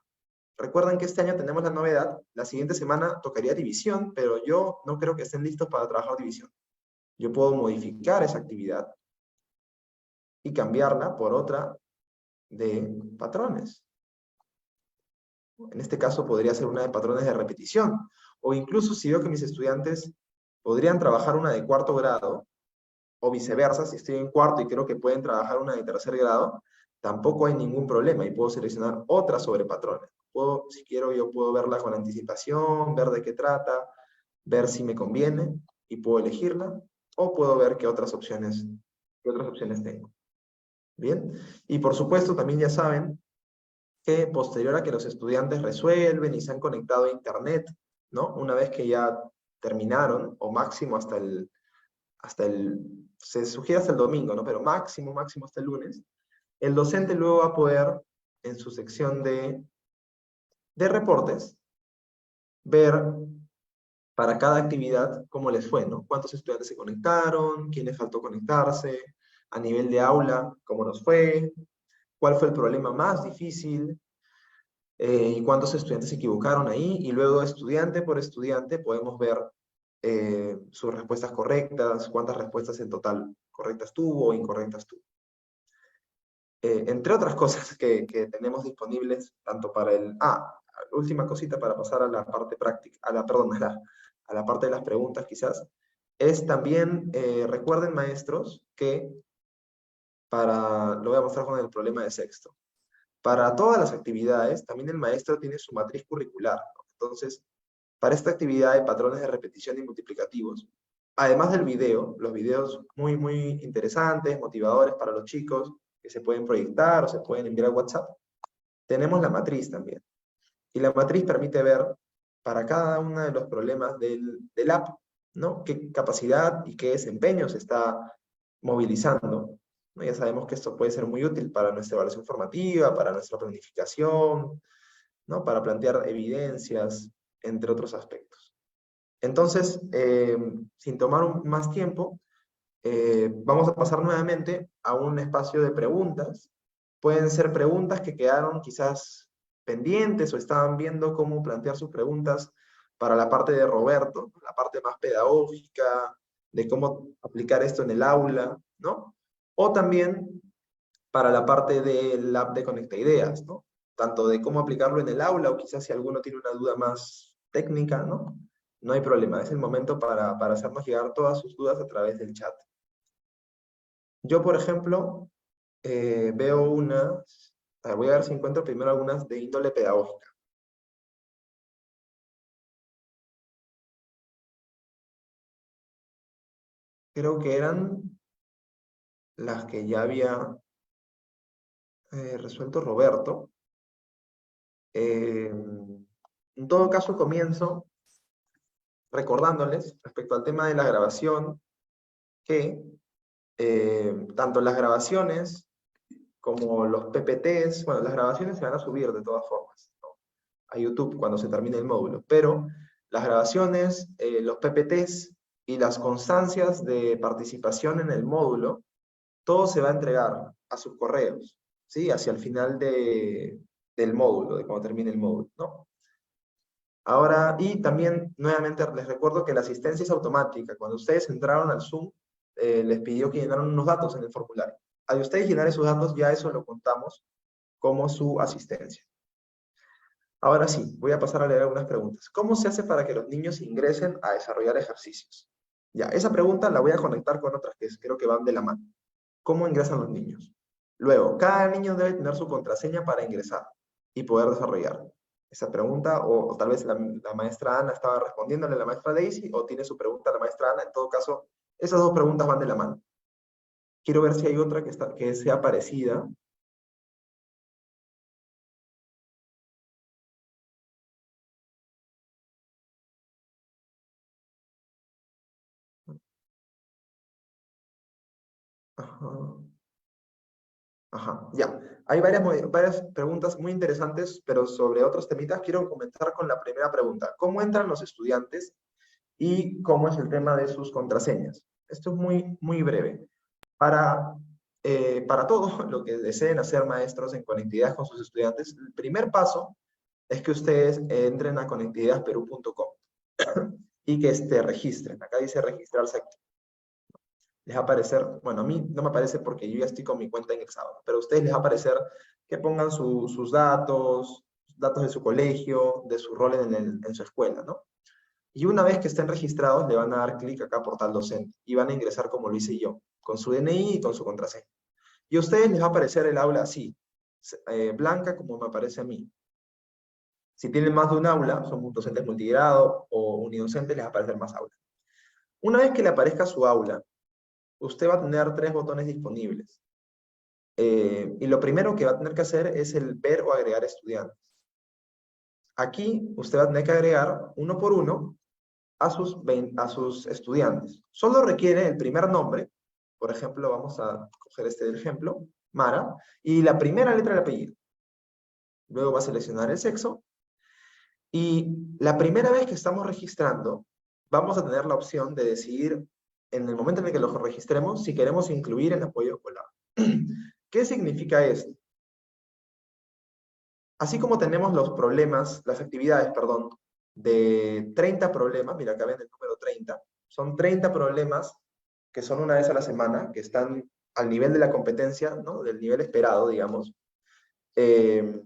Recuerden que este año tenemos la novedad, la siguiente semana tocaría división, pero yo no creo que estén listos para trabajar división. Yo puedo modificar esa actividad y cambiarla por otra de patrones. En este caso podría ser una de patrones de repetición, o incluso si veo que mis estudiantes podrían trabajar una de 4º grado, o viceversa, si estoy en 4º y creo que pueden trabajar una de 3er grado, tampoco hay ningún problema y puedo seleccionar otra sobre patrones. Si quiero, yo puedo verla con anticipación, ver de qué trata, ver si me conviene y puedo elegirla, o puedo ver qué otras opciones tengo. Bien, y por supuesto también ya saben que posterior a que los estudiantes resuelven y se han conectado a internet, ¿no? Una vez que ya terminaron, o máximo se sugiere hasta el domingo, ¿no? Pero máximo hasta el lunes, el docente luego va a poder, en su sección de reportes, ver para cada actividad cómo les fue, ¿no? Cuántos estudiantes se conectaron, quién les faltó conectarse, a nivel de aula, cómo nos fue, cuál fue el problema más difícil, y cuántos estudiantes se equivocaron ahí, y luego estudiante por estudiante podemos ver sus respuestas correctas, cuántas respuestas en total correctas tuvo o incorrectas tuvo. Entre otras cosas que tenemos disponibles, tanto para última cosita para pasar a la parte práctica, a la parte de las preguntas quizás, es también, recuerden maestros, que lo voy a mostrar con el problema de sexto. Para todas las actividades, también el maestro tiene su matriz curricular, ¿no? Entonces, para esta actividad de patrones de repetición y multiplicativos, además del video, los videos muy, muy interesantes, motivadores para los chicos, que se pueden proyectar o se pueden enviar a WhatsApp, tenemos la matriz también. Y la matriz permite ver para cada uno de los problemas del app, ¿no? Qué capacidad y qué desempeño se está movilizando, ¿no? Ya sabemos que esto puede ser muy útil para nuestra evaluación formativa, para nuestra planificación, ¿no? Para plantear evidencias, entre otros aspectos. Entonces, sin tomar más tiempo, vamos a pasar nuevamente a un espacio de preguntas. Pueden ser preguntas que quedaron quizás pendientes o estaban viendo cómo plantear sus preguntas para la parte de Roberto, la parte más pedagógica, de cómo aplicar esto en el aula, ¿no? O también para la parte del app de Conecta Ideas, ¿no? Tanto de cómo aplicarlo en el aula o quizás si alguno tiene una duda más técnica, ¿no? No hay problema, es el momento para hacernos llegar todas sus dudas a través del chat. Yo, por ejemplo, veo unas, voy a ver si encuentro primero algunas de índole pedagógica. Creo que eran las que ya había resuelto Roberto. En todo caso, comienzo recordándoles respecto al tema de la grabación que tanto las grabaciones como los PPTs, bueno, las grabaciones se van a subir de todas formas, ¿no? A YouTube cuando se termine el módulo, pero las grabaciones, los PPTs y las constancias de participación en el módulo, todo se va a entregar a sus correos, ¿sí? Hacia el final del módulo, de cuando termine el módulo, ¿no? Ahora, y también nuevamente les recuerdo que la asistencia es automática. Cuando ustedes entraron al Zoom, les pidió que llenaran unos datos en el formulario. Al ustedes llenar esos datos, ya eso lo contamos como su asistencia. Ahora sí, voy a pasar a leer algunas preguntas. ¿Cómo se hace para que los niños ingresen a desarrollar ejercicios? Ya, esa pregunta la voy a conectar con otras que creo que van de la mano. ¿Cómo ingresan los niños? Luego, cada niño debe tener su contraseña para ingresar y poder desarrollar. Esa pregunta, o tal vez la maestra Ana estaba respondiéndole a la maestra Daisy, o tiene su pregunta la maestra Ana. En todo caso, esas dos preguntas van de la mano. Quiero ver si hay otra que sea parecida. Ajá. Ajá, ya. Hay varias preguntas muy interesantes, pero sobre otros temitas. Quiero comenzar con la primera pregunta. ¿Cómo entran los estudiantes y cómo es el tema de sus contraseñas? Esto es muy breve. Para todo lo que deseen hacer maestros en conectividad con sus estudiantes, el primer paso es que ustedes entren a conectividadperú.com y que registren. Acá dice registrarse aquí. Les va a aparecer, bueno, a mí no me aparece porque yo ya estoy con mi cuenta ingresada, pero a ustedes les va a aparecer que pongan sus datos de su colegio, de su rol en su escuela, ¿no? Y una vez que estén registrados, le van a dar clic acá a Portal Docente y van a ingresar como lo hice yo, con su DNI y con su contraseña. Y a ustedes les va a aparecer el aula así, blanca como me aparece a mí. Si tienen más de un aula, son docentes multigrado o unidocentes, les va a aparecer más aulas. Una vez que le aparezca su aula, usted va a tener 3 botones disponibles. Y lo primero que va a tener que hacer es el ver o agregar estudiantes. Aquí usted va a tener que agregar uno por uno a sus estudiantes. Solo requiere el primer nombre, por ejemplo, vamos a coger este de ejemplo, Mara, y la primera letra del apellido. Luego va a seleccionar el sexo, y la primera vez que estamos registrando, vamos a tener la opción de decidir, en el momento en el que lo registremos, si queremos incluir el apoyo escolar. ¿Qué significa esto? Así como tenemos los problemas, las actividades, perdón, de 30 problemas, mira acá ven el número 30, son 30 problemas que son una vez a la semana, que están al nivel de la competencia, ¿no? Del nivel esperado, digamos. Eh,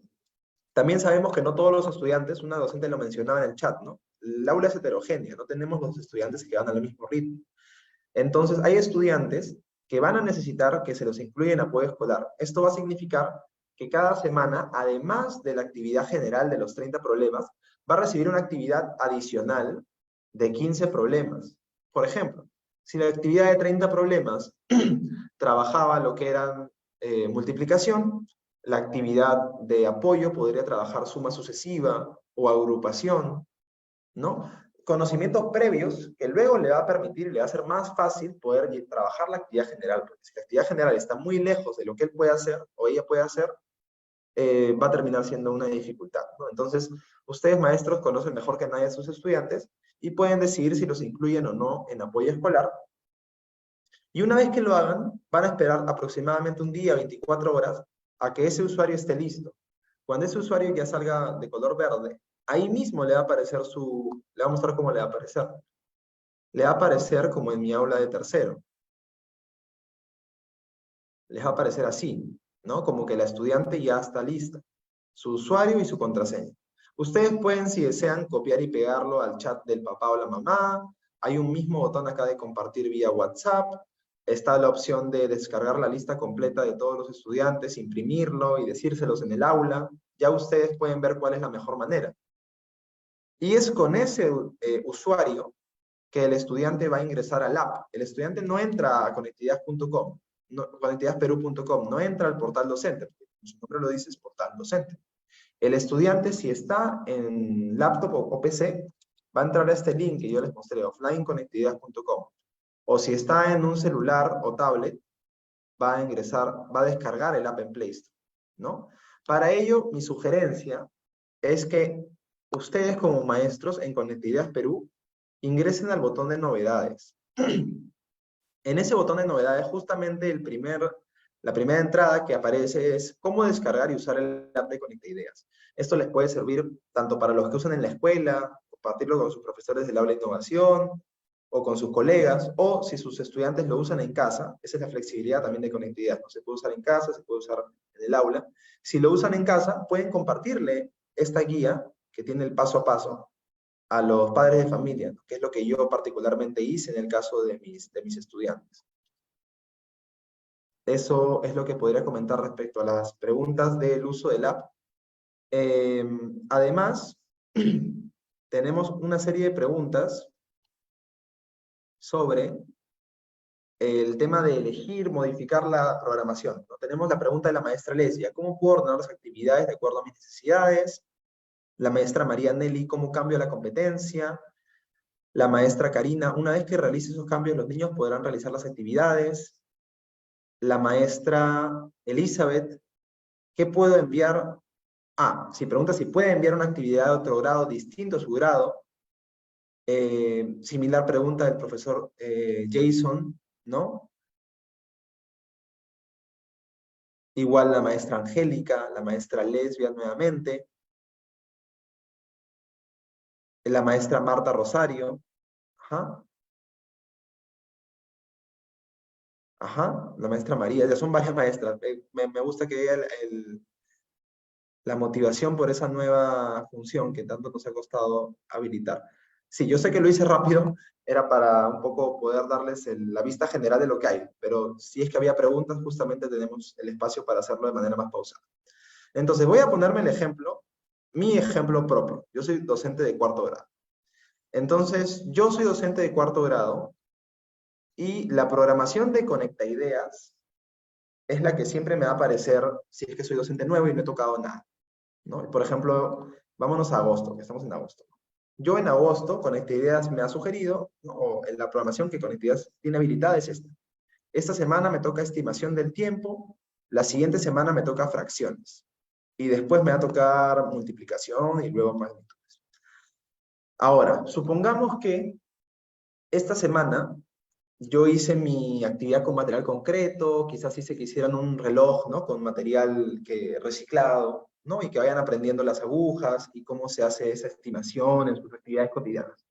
También sabemos que no todos los estudiantes, una docente lo mencionaba en el chat, ¿no? El aula es heterogénea, no tenemos los estudiantes que van al mismo ritmo. Entonces, hay estudiantes que van a necesitar que se los incluya en apoyo escolar. Esto va a significar que cada semana, además de la actividad general de los 30 problemas, va a recibir una actividad adicional de 15 problemas. Por ejemplo, si la actividad de 30 problemas trabajaba lo que eran multiplicación, la actividad de apoyo podría trabajar suma sucesiva o agrupación, ¿no? Conocimientos previos que luego le va a permitir, le va a hacer más fácil poder trabajar la actividad general, porque si la actividad general está muy lejos de lo que él puede hacer o ella puede hacer, va a terminar siendo una dificultad, ¿no? Entonces, ustedes maestros conocen mejor que nadie a sus estudiantes y pueden decidir si los incluyen o no en apoyo escolar. Y una vez que lo hagan, van a esperar aproximadamente un día, 24 horas, a que ese usuario esté listo. Cuando ese usuario ya salga de color verde, ahí mismo le va a aparecer le va a mostrar cómo le va a aparecer. Le va a aparecer como en mi aula de tercero. Les va a aparecer así, ¿no? Como que la estudiante ya está lista. Su usuario y su contraseña. Ustedes pueden, si desean, copiar y pegarlo al chat del papá o la mamá. Hay un mismo botón acá de compartir vía WhatsApp. Está la opción de descargar la lista completa de todos los estudiantes, imprimirlo y decírselos en el aula. Ya ustedes pueden ver cuál es la mejor manera. Y es con ese usuario que el estudiante va a ingresar al app. El estudiante no entra a conectividad.com, conectividadperú.com, no entra al portal docente, porque como su nombre lo dice, es portal docente. El estudiante, si está en laptop o PC, va a entrar a este link que yo les mostré, offlineconectividad.com. O si está en un celular o tablet, va a descargar el app en Play Store, ¿no? Para ello, mi sugerencia es que ustedes como maestros en Conectividad Perú ingresen al botón de novedades. En ese botón de novedades, justamente la primera entrada que aparece es cómo descargar y usar el app de Conecta Ideas. Esto les puede servir tanto para los que usan en la escuela, compartirlo con sus profesores del aula de innovación, o con sus colegas, o si sus estudiantes lo usan en casa. Esa es la flexibilidad también de Conectividad, ¿no? Se puede usar en casa, se puede usar en el aula. Si lo usan en casa, pueden compartirle esta guía, que tiene el paso a paso, a los padres de familia, ¿no? Que es lo que yo particularmente hice en el caso de mis estudiantes. Eso es lo que podría comentar respecto a las preguntas del uso del app. Además, tenemos una serie de preguntas sobre el tema de elegir, modificar la programación, ¿no? Tenemos la pregunta de la maestra Lesia: ¿cómo puedo ordenar las actividades de acuerdo a mis necesidades? La maestra María Nelly: ¿cómo cambio la competencia? La maestra Karina: una vez que realice esos cambios, los niños podrán realizar las actividades. La maestra Elizabeth: ¿qué puedo enviar? Si pregunta si puede enviar una actividad de otro grado distinto a su grado. Similar pregunta del profesor Jason, ¿no? Igual la maestra Angélica, la maestra Lesbia nuevamente, la maestra Marta Rosario, ajá, la maestra María, ya son varias maestras. Me gusta que haya la motivación por esa nueva función que tanto nos ha costado habilitar. Sí, yo sé que lo hice rápido, era para un poco poder darles la vista general de lo que hay, pero si es que había preguntas, justamente tenemos el espacio para hacerlo de manera más pausada. Entonces, voy a ponerme el ejemplo, mi ejemplo propio. Yo soy docente de cuarto grado. Entonces, yo soy docente de cuarto grado y la programación de Conecta Ideas es la que siempre me va a aparecer si es que soy docente nuevo y no he tocado nada, ¿no? Por ejemplo, vámonos a agosto, que estamos en agosto. Yo en agosto, Conecta Ideas me ha sugerido, ¿no? O en la programación que Conecta Ideas tiene habilitada es esta. Esta semana me toca estimación del tiempo, la siguiente semana me toca fracciones, y después me va a tocar multiplicación y luego magnitudes. Ahora, supongamos que esta semana yo hice mi actividad con material concreto, quizás hice que hicieran un reloj, ¿no? Con material reciclado, ¿no? Y que vayan aprendiendo las agujas y cómo se hace esa estimación en sus actividades cotidianas.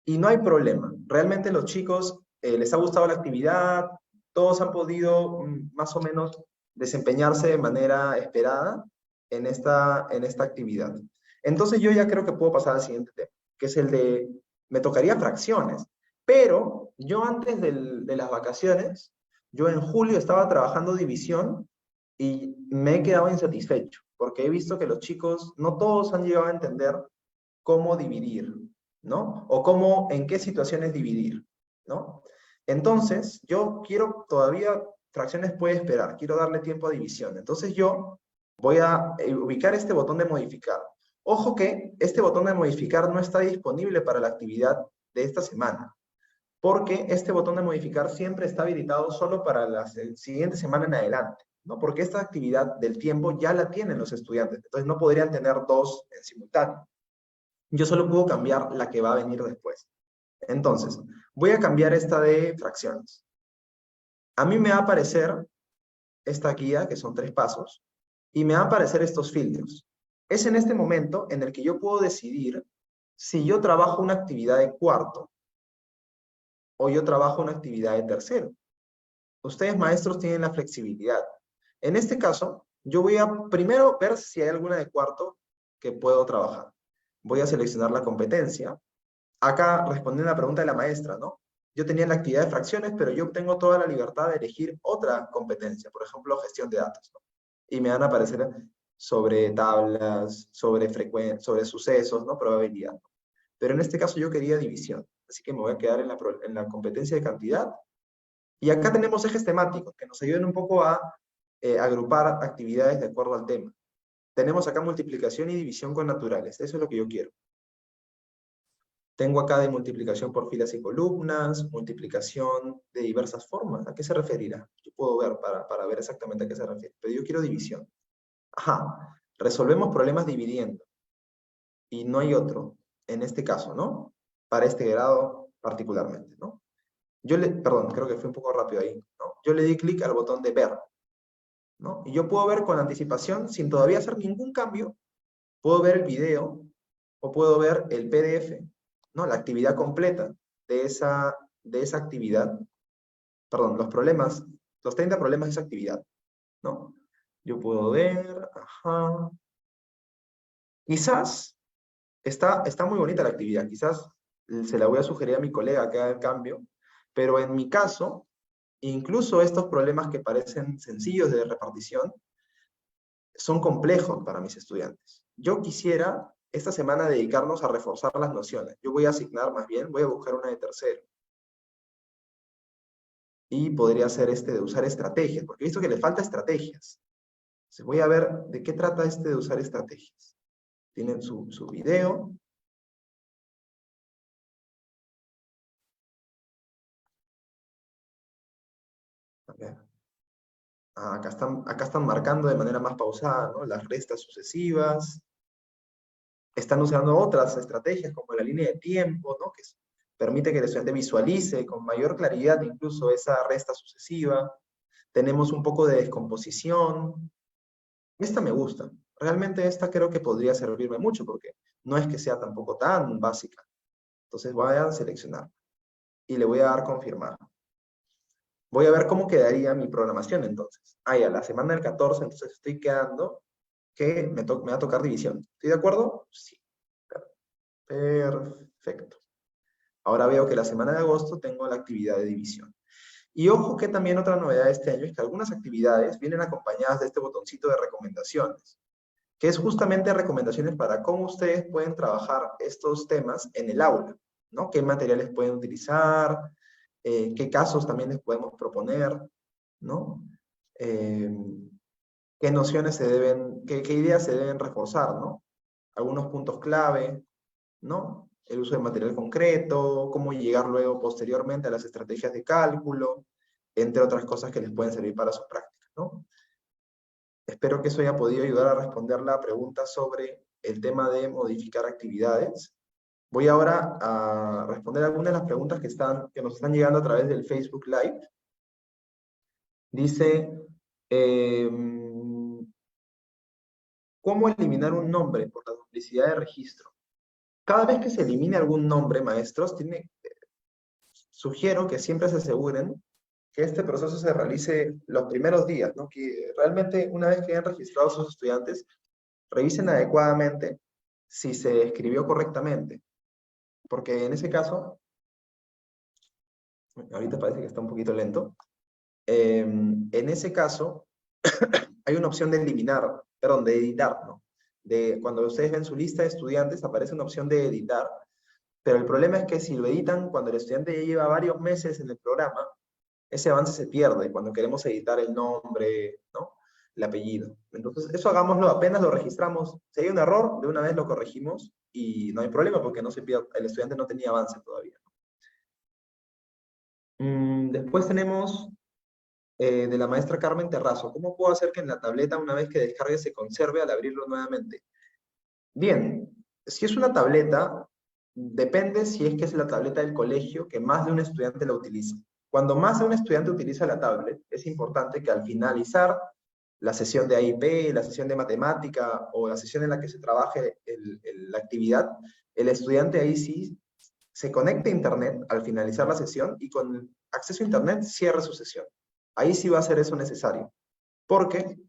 Y no hay problema. Realmente los chicos les ha gustado la actividad, todos han podido más o menos desempeñarse de manera esperada en esta actividad. Entonces yo ya creo que puedo pasar al siguiente tema, que es el de, me tocaría fracciones. Pero yo antes de las vacaciones, yo en julio estaba trabajando división y me he quedado insatisfecho, porque he visto que los chicos, no todos han llegado a entender cómo dividir, ¿no? O cómo, en qué situaciones dividir, ¿no? Entonces, yo quiero todavía, fracciones puede esperar, quiero darle tiempo a división. Entonces yo voy a ubicar este botón de modificar. Ojo que este botón de modificar no está disponible para la actividad de esta semana, porque este botón de modificar siempre está habilitado solo para la siguiente semana en adelante, ¿no? Porque esta actividad del tiempo ya la tienen los estudiantes, entonces no podrían tener dos en simultáneo. Yo solo puedo cambiar la que va a venir después. Entonces, voy a cambiar esta de fracciones. A mí me va a aparecer esta guía, que son 3 pasos, y me van a aparecer estos filtros. Es en este momento en el que yo puedo decidir si yo trabajo una actividad de cuarto o yo trabajo una actividad de tercero. Ustedes, maestros, tienen la flexibilidad. En este caso, yo voy a primero ver si hay alguna de cuarto que puedo trabajar. Voy a seleccionar la competencia. Acá respondiendo a la pregunta de la maestra, ¿no? Yo tenía la actividad de fracciones, pero yo tengo toda la libertad de elegir otra competencia, por ejemplo, gestión de datos, ¿no? Y me van a aparecer sobre tablas, sobre sucesos, ¿no? Probabilidad. Pero en este caso yo quería división, así que me voy a quedar en la competencia de cantidad. Y acá tenemos ejes temáticos que nos ayudan un poco a agrupar actividades de acuerdo al tema. Tenemos acá multiplicación y división con naturales, eso es lo que yo quiero. Tengo acá de multiplicación por filas y columnas, multiplicación de diversas formas. ¿A qué se referirá? Yo puedo ver para ver exactamente a qué se refiere. Pero yo quiero división. Ajá, resolvemos problemas dividiendo. Y no hay otro, en este caso, ¿no? Para este grado particularmente, ¿no? Perdón, creo que fue un poco rápido ahí, ¿no? Yo le di clic al botón de ver, ¿no? Y yo puedo ver con anticipación, sin todavía hacer ningún cambio, puedo ver el video o puedo ver el PDF, ¿no? La actividad completa de esa actividad, perdón, los 30 problemas de esa actividad, ¿no? Yo puedo ver, ajá, Quizás está muy bonita la actividad, quizás se la voy a sugerir a mi colega que haga el cambio, pero en mi caso, incluso estos problemas que parecen sencillos de repartición, son complejos para mis estudiantes. Yo quisiera esta semana dedicarnos a reforzar las nociones. Yo voy a asignar más bien, voy a buscar una de tercero. Y podría ser de usar estrategias, porque he visto que le falta estrategias. Entonces voy a ver de qué trata de usar estrategias. Tienen su video. A ver. Acá están marcando de manera más pausada, ¿no? Las restas sucesivas. Están usando otras estrategias como la línea de tiempo, ¿no? Que permite que el estudiante visualice con mayor claridad incluso esa resta sucesiva. Tenemos un poco de descomposición. Esta me gusta. Realmente esta creo que podría servirme mucho porque no es que sea tampoco tan básica. Entonces voy a seleccionar y le voy a dar confirmar. Voy a ver cómo quedaría mi programación entonces. Ah, ya, la semana del 14, entonces estoy quedando que me va a tocar división. ¿Estoy de acuerdo? Sí. Perfecto. Ahora veo que la semana de agosto tengo la actividad de división. Y ojo que también otra novedad de este año es que algunas actividades vienen acompañadas de este botoncito de recomendaciones, que es justamente recomendaciones para cómo ustedes pueden trabajar estos temas en el aula, ¿no? ¿Qué materiales pueden utilizar? ¿Qué casos también les podemos proponer? ¿No? ¿Qué nociones qué ideas se deben reforzar, ¿no? Algunos puntos clave, ¿no? El uso de material concreto, cómo llegar luego posteriormente a las estrategias de cálculo, entre otras cosas que les pueden servir para sus prácticas, ¿no? Espero que eso haya podido ayudar a responder la pregunta sobre el tema de modificar actividades. Voy ahora a responder algunas de las preguntas que nos están llegando a través del Facebook Live. Dice, ¿cómo eliminar un nombre por la duplicidad de registro? Cada vez que se elimine algún nombre, maestros, sugiero que siempre se aseguren que este proceso se realice los primeros días, ¿no? Que realmente una vez que hayan registrado a sus estudiantes, revisen adecuadamente si se escribió correctamente. Porque en ese caso, ahorita parece que está un poquito lento, en ese caso hay una opción de eliminar, perdón, de editar, ¿no? Cuando ustedes ven su lista de estudiantes, aparece una opción de editar, pero el problema es que si lo editan cuando el estudiante ya lleva varios meses en el programa, ese avance se pierde cuando queremos editar el nombre, ¿no? El apellido. Entonces, eso hagámoslo apenas lo registramos. Si hay un error, de una vez lo corregimos y no hay problema porque no se pierde, el estudiante no tenía avance todavía. Después tenemos de la maestra Carmen Terrazo. ¿Cómo puedo hacer que en la tableta, una vez que descargue, se conserve al abrirlo nuevamente? Bien, si es una tableta, depende si es que es la tableta del colegio que más de un estudiante la utiliza. Cuando más de un estudiante utiliza la tablet, es importante que al finalizar la sesión de AIP, la sesión de matemática o la sesión en la que se trabaje la actividad, el estudiante ahí sí se conecte a internet al finalizar la sesión y con acceso a internet cierre su sesión. Ahí sí va a ser eso necesario. Porque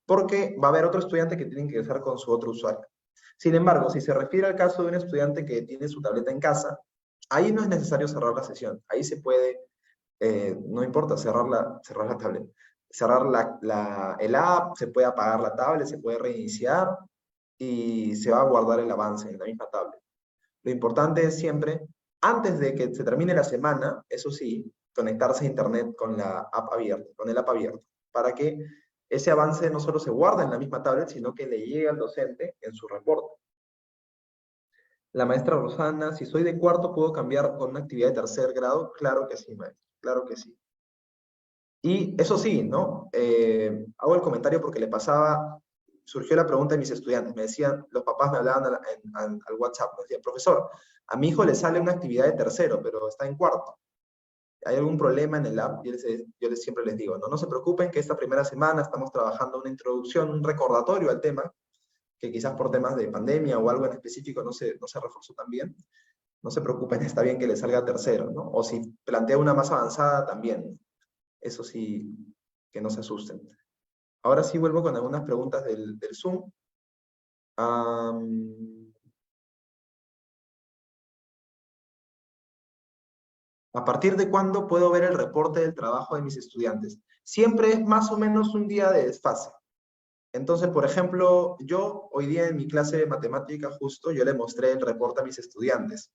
va a haber otro estudiante que tiene que ingresar con su otro usuario. Sin embargo, si se refiere al caso de un estudiante que tiene su tableta en casa, ahí no es necesario cerrar la sesión. Ahí se puede, no importa cerrar la tablet, cerrar el app, se puede apagar la tablet, se puede reiniciar y se va a guardar el avance en la misma tablet. Lo importante es siempre, antes de que se termine la semana, eso sí, conectarse a internet con la app abierta, con el app abierto, para que ese avance no solo se guarde en la misma tablet, sino que le llegue al docente en su reporte. La maestra Rosana, si soy de cuarto, ¿puedo cambiar con una actividad de tercer grado? Claro que sí, maestra, claro que sí. Y eso sí, ¿no? Hago el comentario porque surgió la pregunta de mis estudiantes. Me decían, los papás me hablaban al WhatsApp, me decían, profesor, a mi hijo le sale una actividad de tercero, pero está en cuarto. ¿Hay algún problema en el app? Yo siempre les digo, no se preocupen que esta primera semana estamos trabajando una introducción, un recordatorio al tema, que quizás por temas de pandemia o algo en específico no se reforzó tan bien. No se preocupen, está bien que le salga tercero, ¿no? O si plantea una más avanzada, también. Eso sí, que no se asusten. Ahora sí vuelvo con algunas preguntas del Zoom. ¿A partir de cuándo puedo ver el reporte del trabajo de mis estudiantes? Siempre es más o menos un día de desfase. Entonces, por ejemplo, yo hoy día en mi clase de matemática justo, yo le mostré el reporte a mis estudiantes.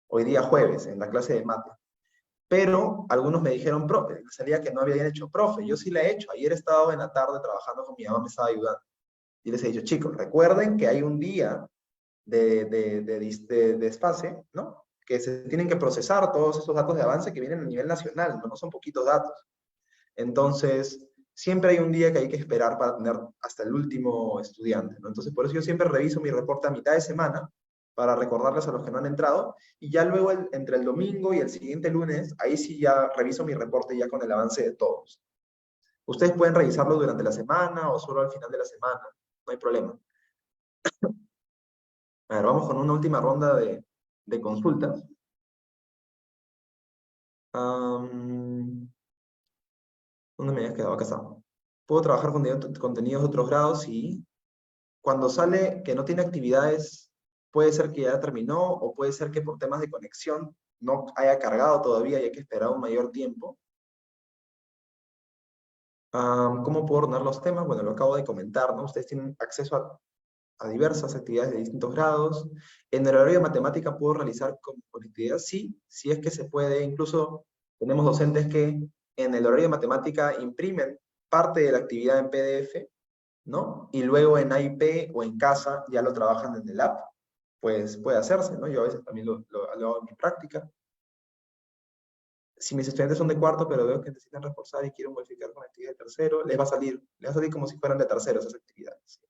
Hoy día jueves, en la clase de mate. Pero algunos me dijeron, profe, salía que no habían hecho, profe, yo sí la he hecho. Ayer he estado en la tarde trabajando con mi mamá, me estaba ayudando. Y les he dicho, chicos, recuerden que hay un día de desfase, ¿no? Que se tienen que procesar todos esos datos de avance que vienen a nivel nacional, ¿no? No son poquitos datos. Entonces, siempre hay un día que hay que esperar para tener hasta el último estudiante, ¿no? Entonces, por eso yo siempre reviso mi reporte a mitad de semana para recordarles a los que no han entrado, y ya luego entre el domingo y el siguiente lunes, ahí sí ya reviso mi reporte ya con el avance de todos. Ustedes pueden revisarlo durante la semana o solo al final de la semana, no hay problema. A ver, vamos con una última ronda de consultas. ¿Dónde me habías quedado? Acá está. ¿Puedo trabajar con contenidos de otros grados? Sí. Cuando sale que no tiene actividades, puede ser que ya terminó, o puede ser que por temas de conexión no haya cargado todavía y hay que esperar un mayor tiempo. ¿Cómo puedo ordenar los temas? Bueno, lo acabo de comentar, ¿no? Ustedes tienen acceso a diversas actividades de distintos grados. En el horario de matemática puedo realizar conectividad, sí, si es que se puede. Incluso tenemos docentes que en el horario de matemática imprimen parte de la actividad en PDF, ¿no? Y luego en AIP o en casa ya lo trabajan en el app. Pues puede hacerse, ¿no? Yo a veces también lo hago en mi práctica. Si mis estudiantes son de cuarto, pero veo que necesitan reforzar y quieren modificar con actividad de tercero, les va a salir como si fueran de tercero esas actividades.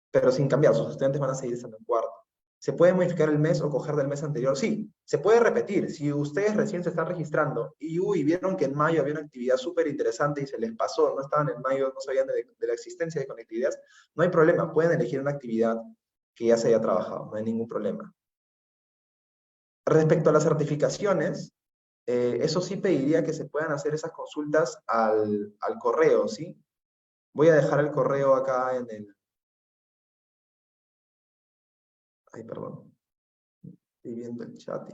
Pero sin cambiar, sus estudiantes van a seguir estando en cuarto. ¿Se puede modificar el mes o coger del mes anterior? Sí, se puede repetir. Si ustedes recién se están registrando y vieron que en mayo había una actividad súper interesante y se les pasó, no estaban en mayo, no sabían de la existencia de conectividades, no hay problema, pueden elegir una actividad que ya se haya trabajado, no hay ningún problema. Respecto a las certificaciones, eso sí pediría que se puedan hacer esas consultas al correo, ¿sí? Voy a dejar el correo acá en el... Ay, perdón. Estoy viendo el chat.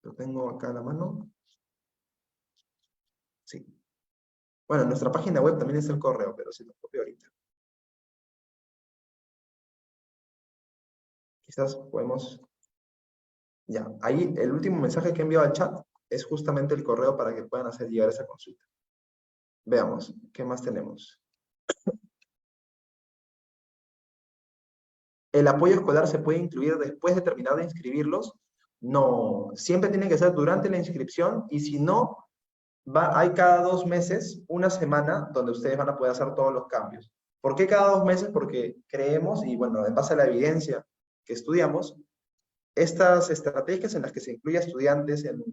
Lo tengo acá a la mano. Sí. Bueno, en nuestra página web también es el correo, pero se lo copio ahorita. Quizás podemos... Ya, ahí el último mensaje que he enviado al chat es justamente el correo para que puedan hacer llegar esa consulta. Veamos, ¿qué más tenemos? ¿El apoyo escolar se puede incluir después de terminar de inscribirlos? No, siempre tiene que ser durante la inscripción, y si no, hay cada 2 meses, una semana, donde ustedes van a poder hacer todos los cambios. ¿Por qué cada 2 meses? Porque creemos, y bueno, en base a la evidencia que estudiamos, estas estrategias en las que se incluye a estudiantes en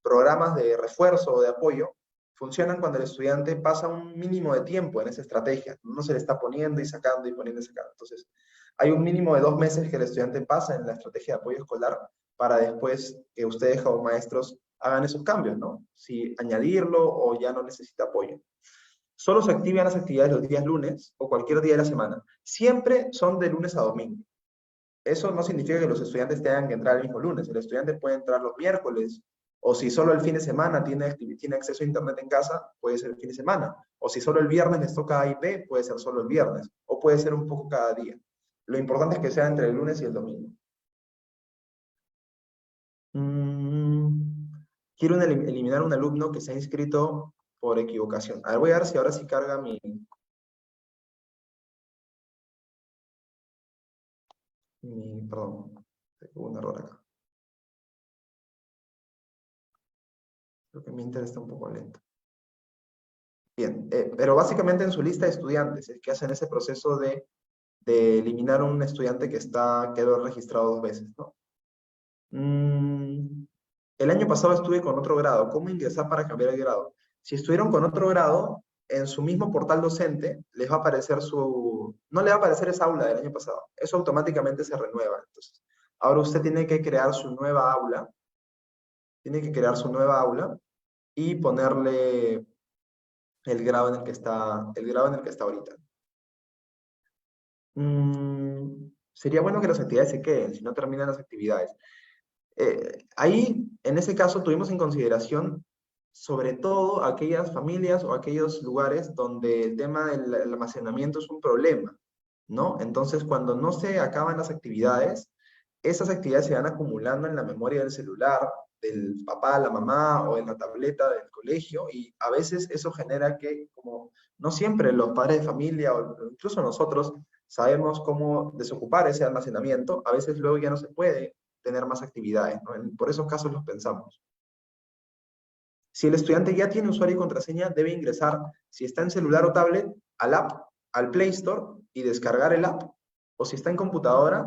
programas de refuerzo o de apoyo, funcionan cuando el estudiante pasa un mínimo de tiempo en esa estrategia. No se le está poniendo y sacando y poniendo y sacando. Entonces, hay un mínimo de 2 meses que el estudiante pasa en la estrategia de apoyo escolar para después que ustedes como maestros hagan esos cambios, ¿no? Si añadirlo o ya no necesita apoyo. Solo se activan las actividades los días lunes o cualquier día de la semana. Siempre son de lunes a domingo. Eso no significa que los estudiantes tengan que entrar el mismo lunes. El estudiante puede entrar los miércoles, o si solo el fin de semana tiene acceso a internet en casa, puede ser el fin de semana. O si solo el viernes les toca AIP, puede ser solo el viernes. O puede ser un poco cada día. Lo importante es que sea entre el lunes y el domingo. Quiero eliminar un alumno que se ha inscrito por equivocación. A ver, voy a ver si ahora sí carga mi... Perdón, tengo un error acá. Creo que mi internet está un poco lento. Bien, pero básicamente en su lista de estudiantes es que hacen ese proceso de eliminar a un estudiante que quedó registrado 2 veces, ¿no? El año pasado estuve con otro grado. ¿Cómo ingresar para cambiar el grado? Si estuvieron con otro grado, en su mismo portal docente, les va a aparecer no le va a aparecer esa aula del año pasado. Eso automáticamente se renueva. Entonces, ahora usted tiene que crear su nueva aula. Tiene que crear su nueva aula y ponerle el grado en el que está ahorita. Sería bueno que las actividades se queden, si no terminan las actividades. Ahí, en ese caso, tuvimos en consideración sobre todo aquellas familias o aquellos lugares donde el tema del almacenamiento es un problema, ¿no? Entonces, cuando no se acaban las actividades, esas actividades se van acumulando en la memoria del celular, del papá, la mamá o en la tableta del colegio, y a veces eso genera que, como no siempre los padres de familia o incluso nosotros sabemos cómo desocupar ese almacenamiento, a veces luego ya no se puede tener más actividades, ¿no? Por esos casos los pensamos. Si el estudiante ya tiene usuario y contraseña, debe ingresar, si está en celular o tablet, al app, al Play Store y descargar el app. O si está en computadora,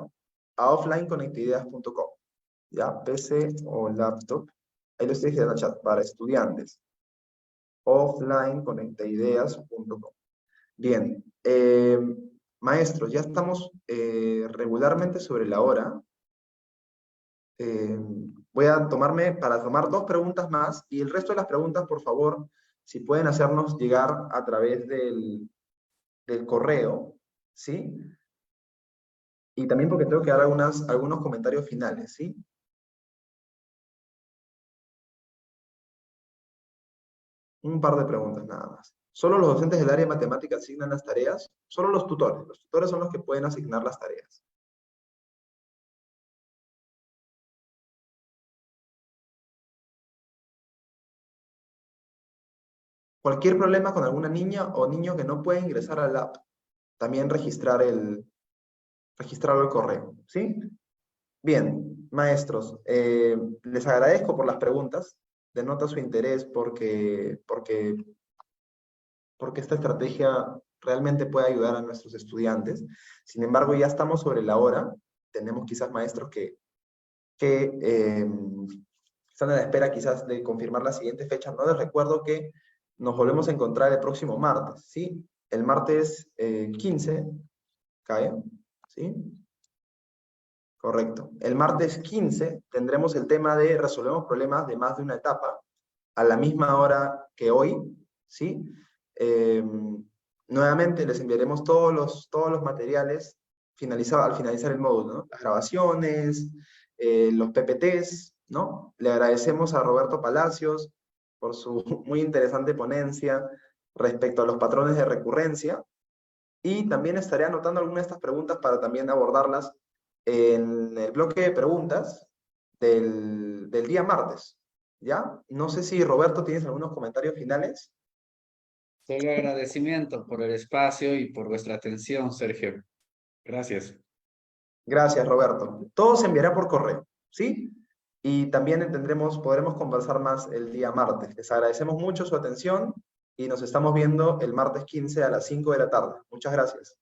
a offlineconectaideas.com. ¿Ya? PC o laptop. Ahí lo estoy diciendo en el chat, para estudiantes. offlineconectaideas.com. Bien. Maestros, ya estamos regularmente sobre la hora. Voy a tomar 2 preguntas más, y el resto de las preguntas, por favor, si pueden hacernos llegar a través del correo, ¿sí? Y también porque tengo que dar algunos comentarios finales, ¿sí? Un par de preguntas nada más. ¿Solo los docentes del área de matemáticas asignan las tareas? Solo los tutores. Los tutores son los que pueden asignar las tareas. Cualquier problema con alguna niña o niño que no puede ingresar al app, también registrarlo al correo, ¿sí? Bien, maestros, les agradezco por las preguntas, denota su interés porque esta estrategia realmente puede ayudar a nuestros estudiantes. Sin embargo, ya estamos sobre la hora, tenemos quizás maestros que están a la espera quizás de confirmar la siguiente fecha. No les recuerdo que nos volvemos a encontrar el próximo martes, ¿sí? El martes 15, ¿cae? ¿Sí? Correcto. El martes 15 tendremos el tema de resolvemos problemas de más de una etapa a la misma hora que hoy, ¿sí? Nuevamente les enviaremos todos los materiales al finalizar el módulo, ¿no? Las grabaciones, los PPTs, ¿no? Le agradecemos a Roberto Palacios por su muy interesante ponencia respecto a los patrones de recurrencia, y también estaré anotando algunas de estas preguntas para también abordarlas en el bloque de preguntas del día martes, ¿ya? No sé si, Roberto, tienes algunos comentarios finales. Solo agradecimiento por el espacio y por vuestra atención, Sergio. Gracias. Gracias, Roberto. Todo se enviará por correo, ¿sí? Y también podremos conversar más el día martes. Les agradecemos mucho su atención y nos estamos viendo el martes 15 a las 5 de la tarde. Muchas gracias.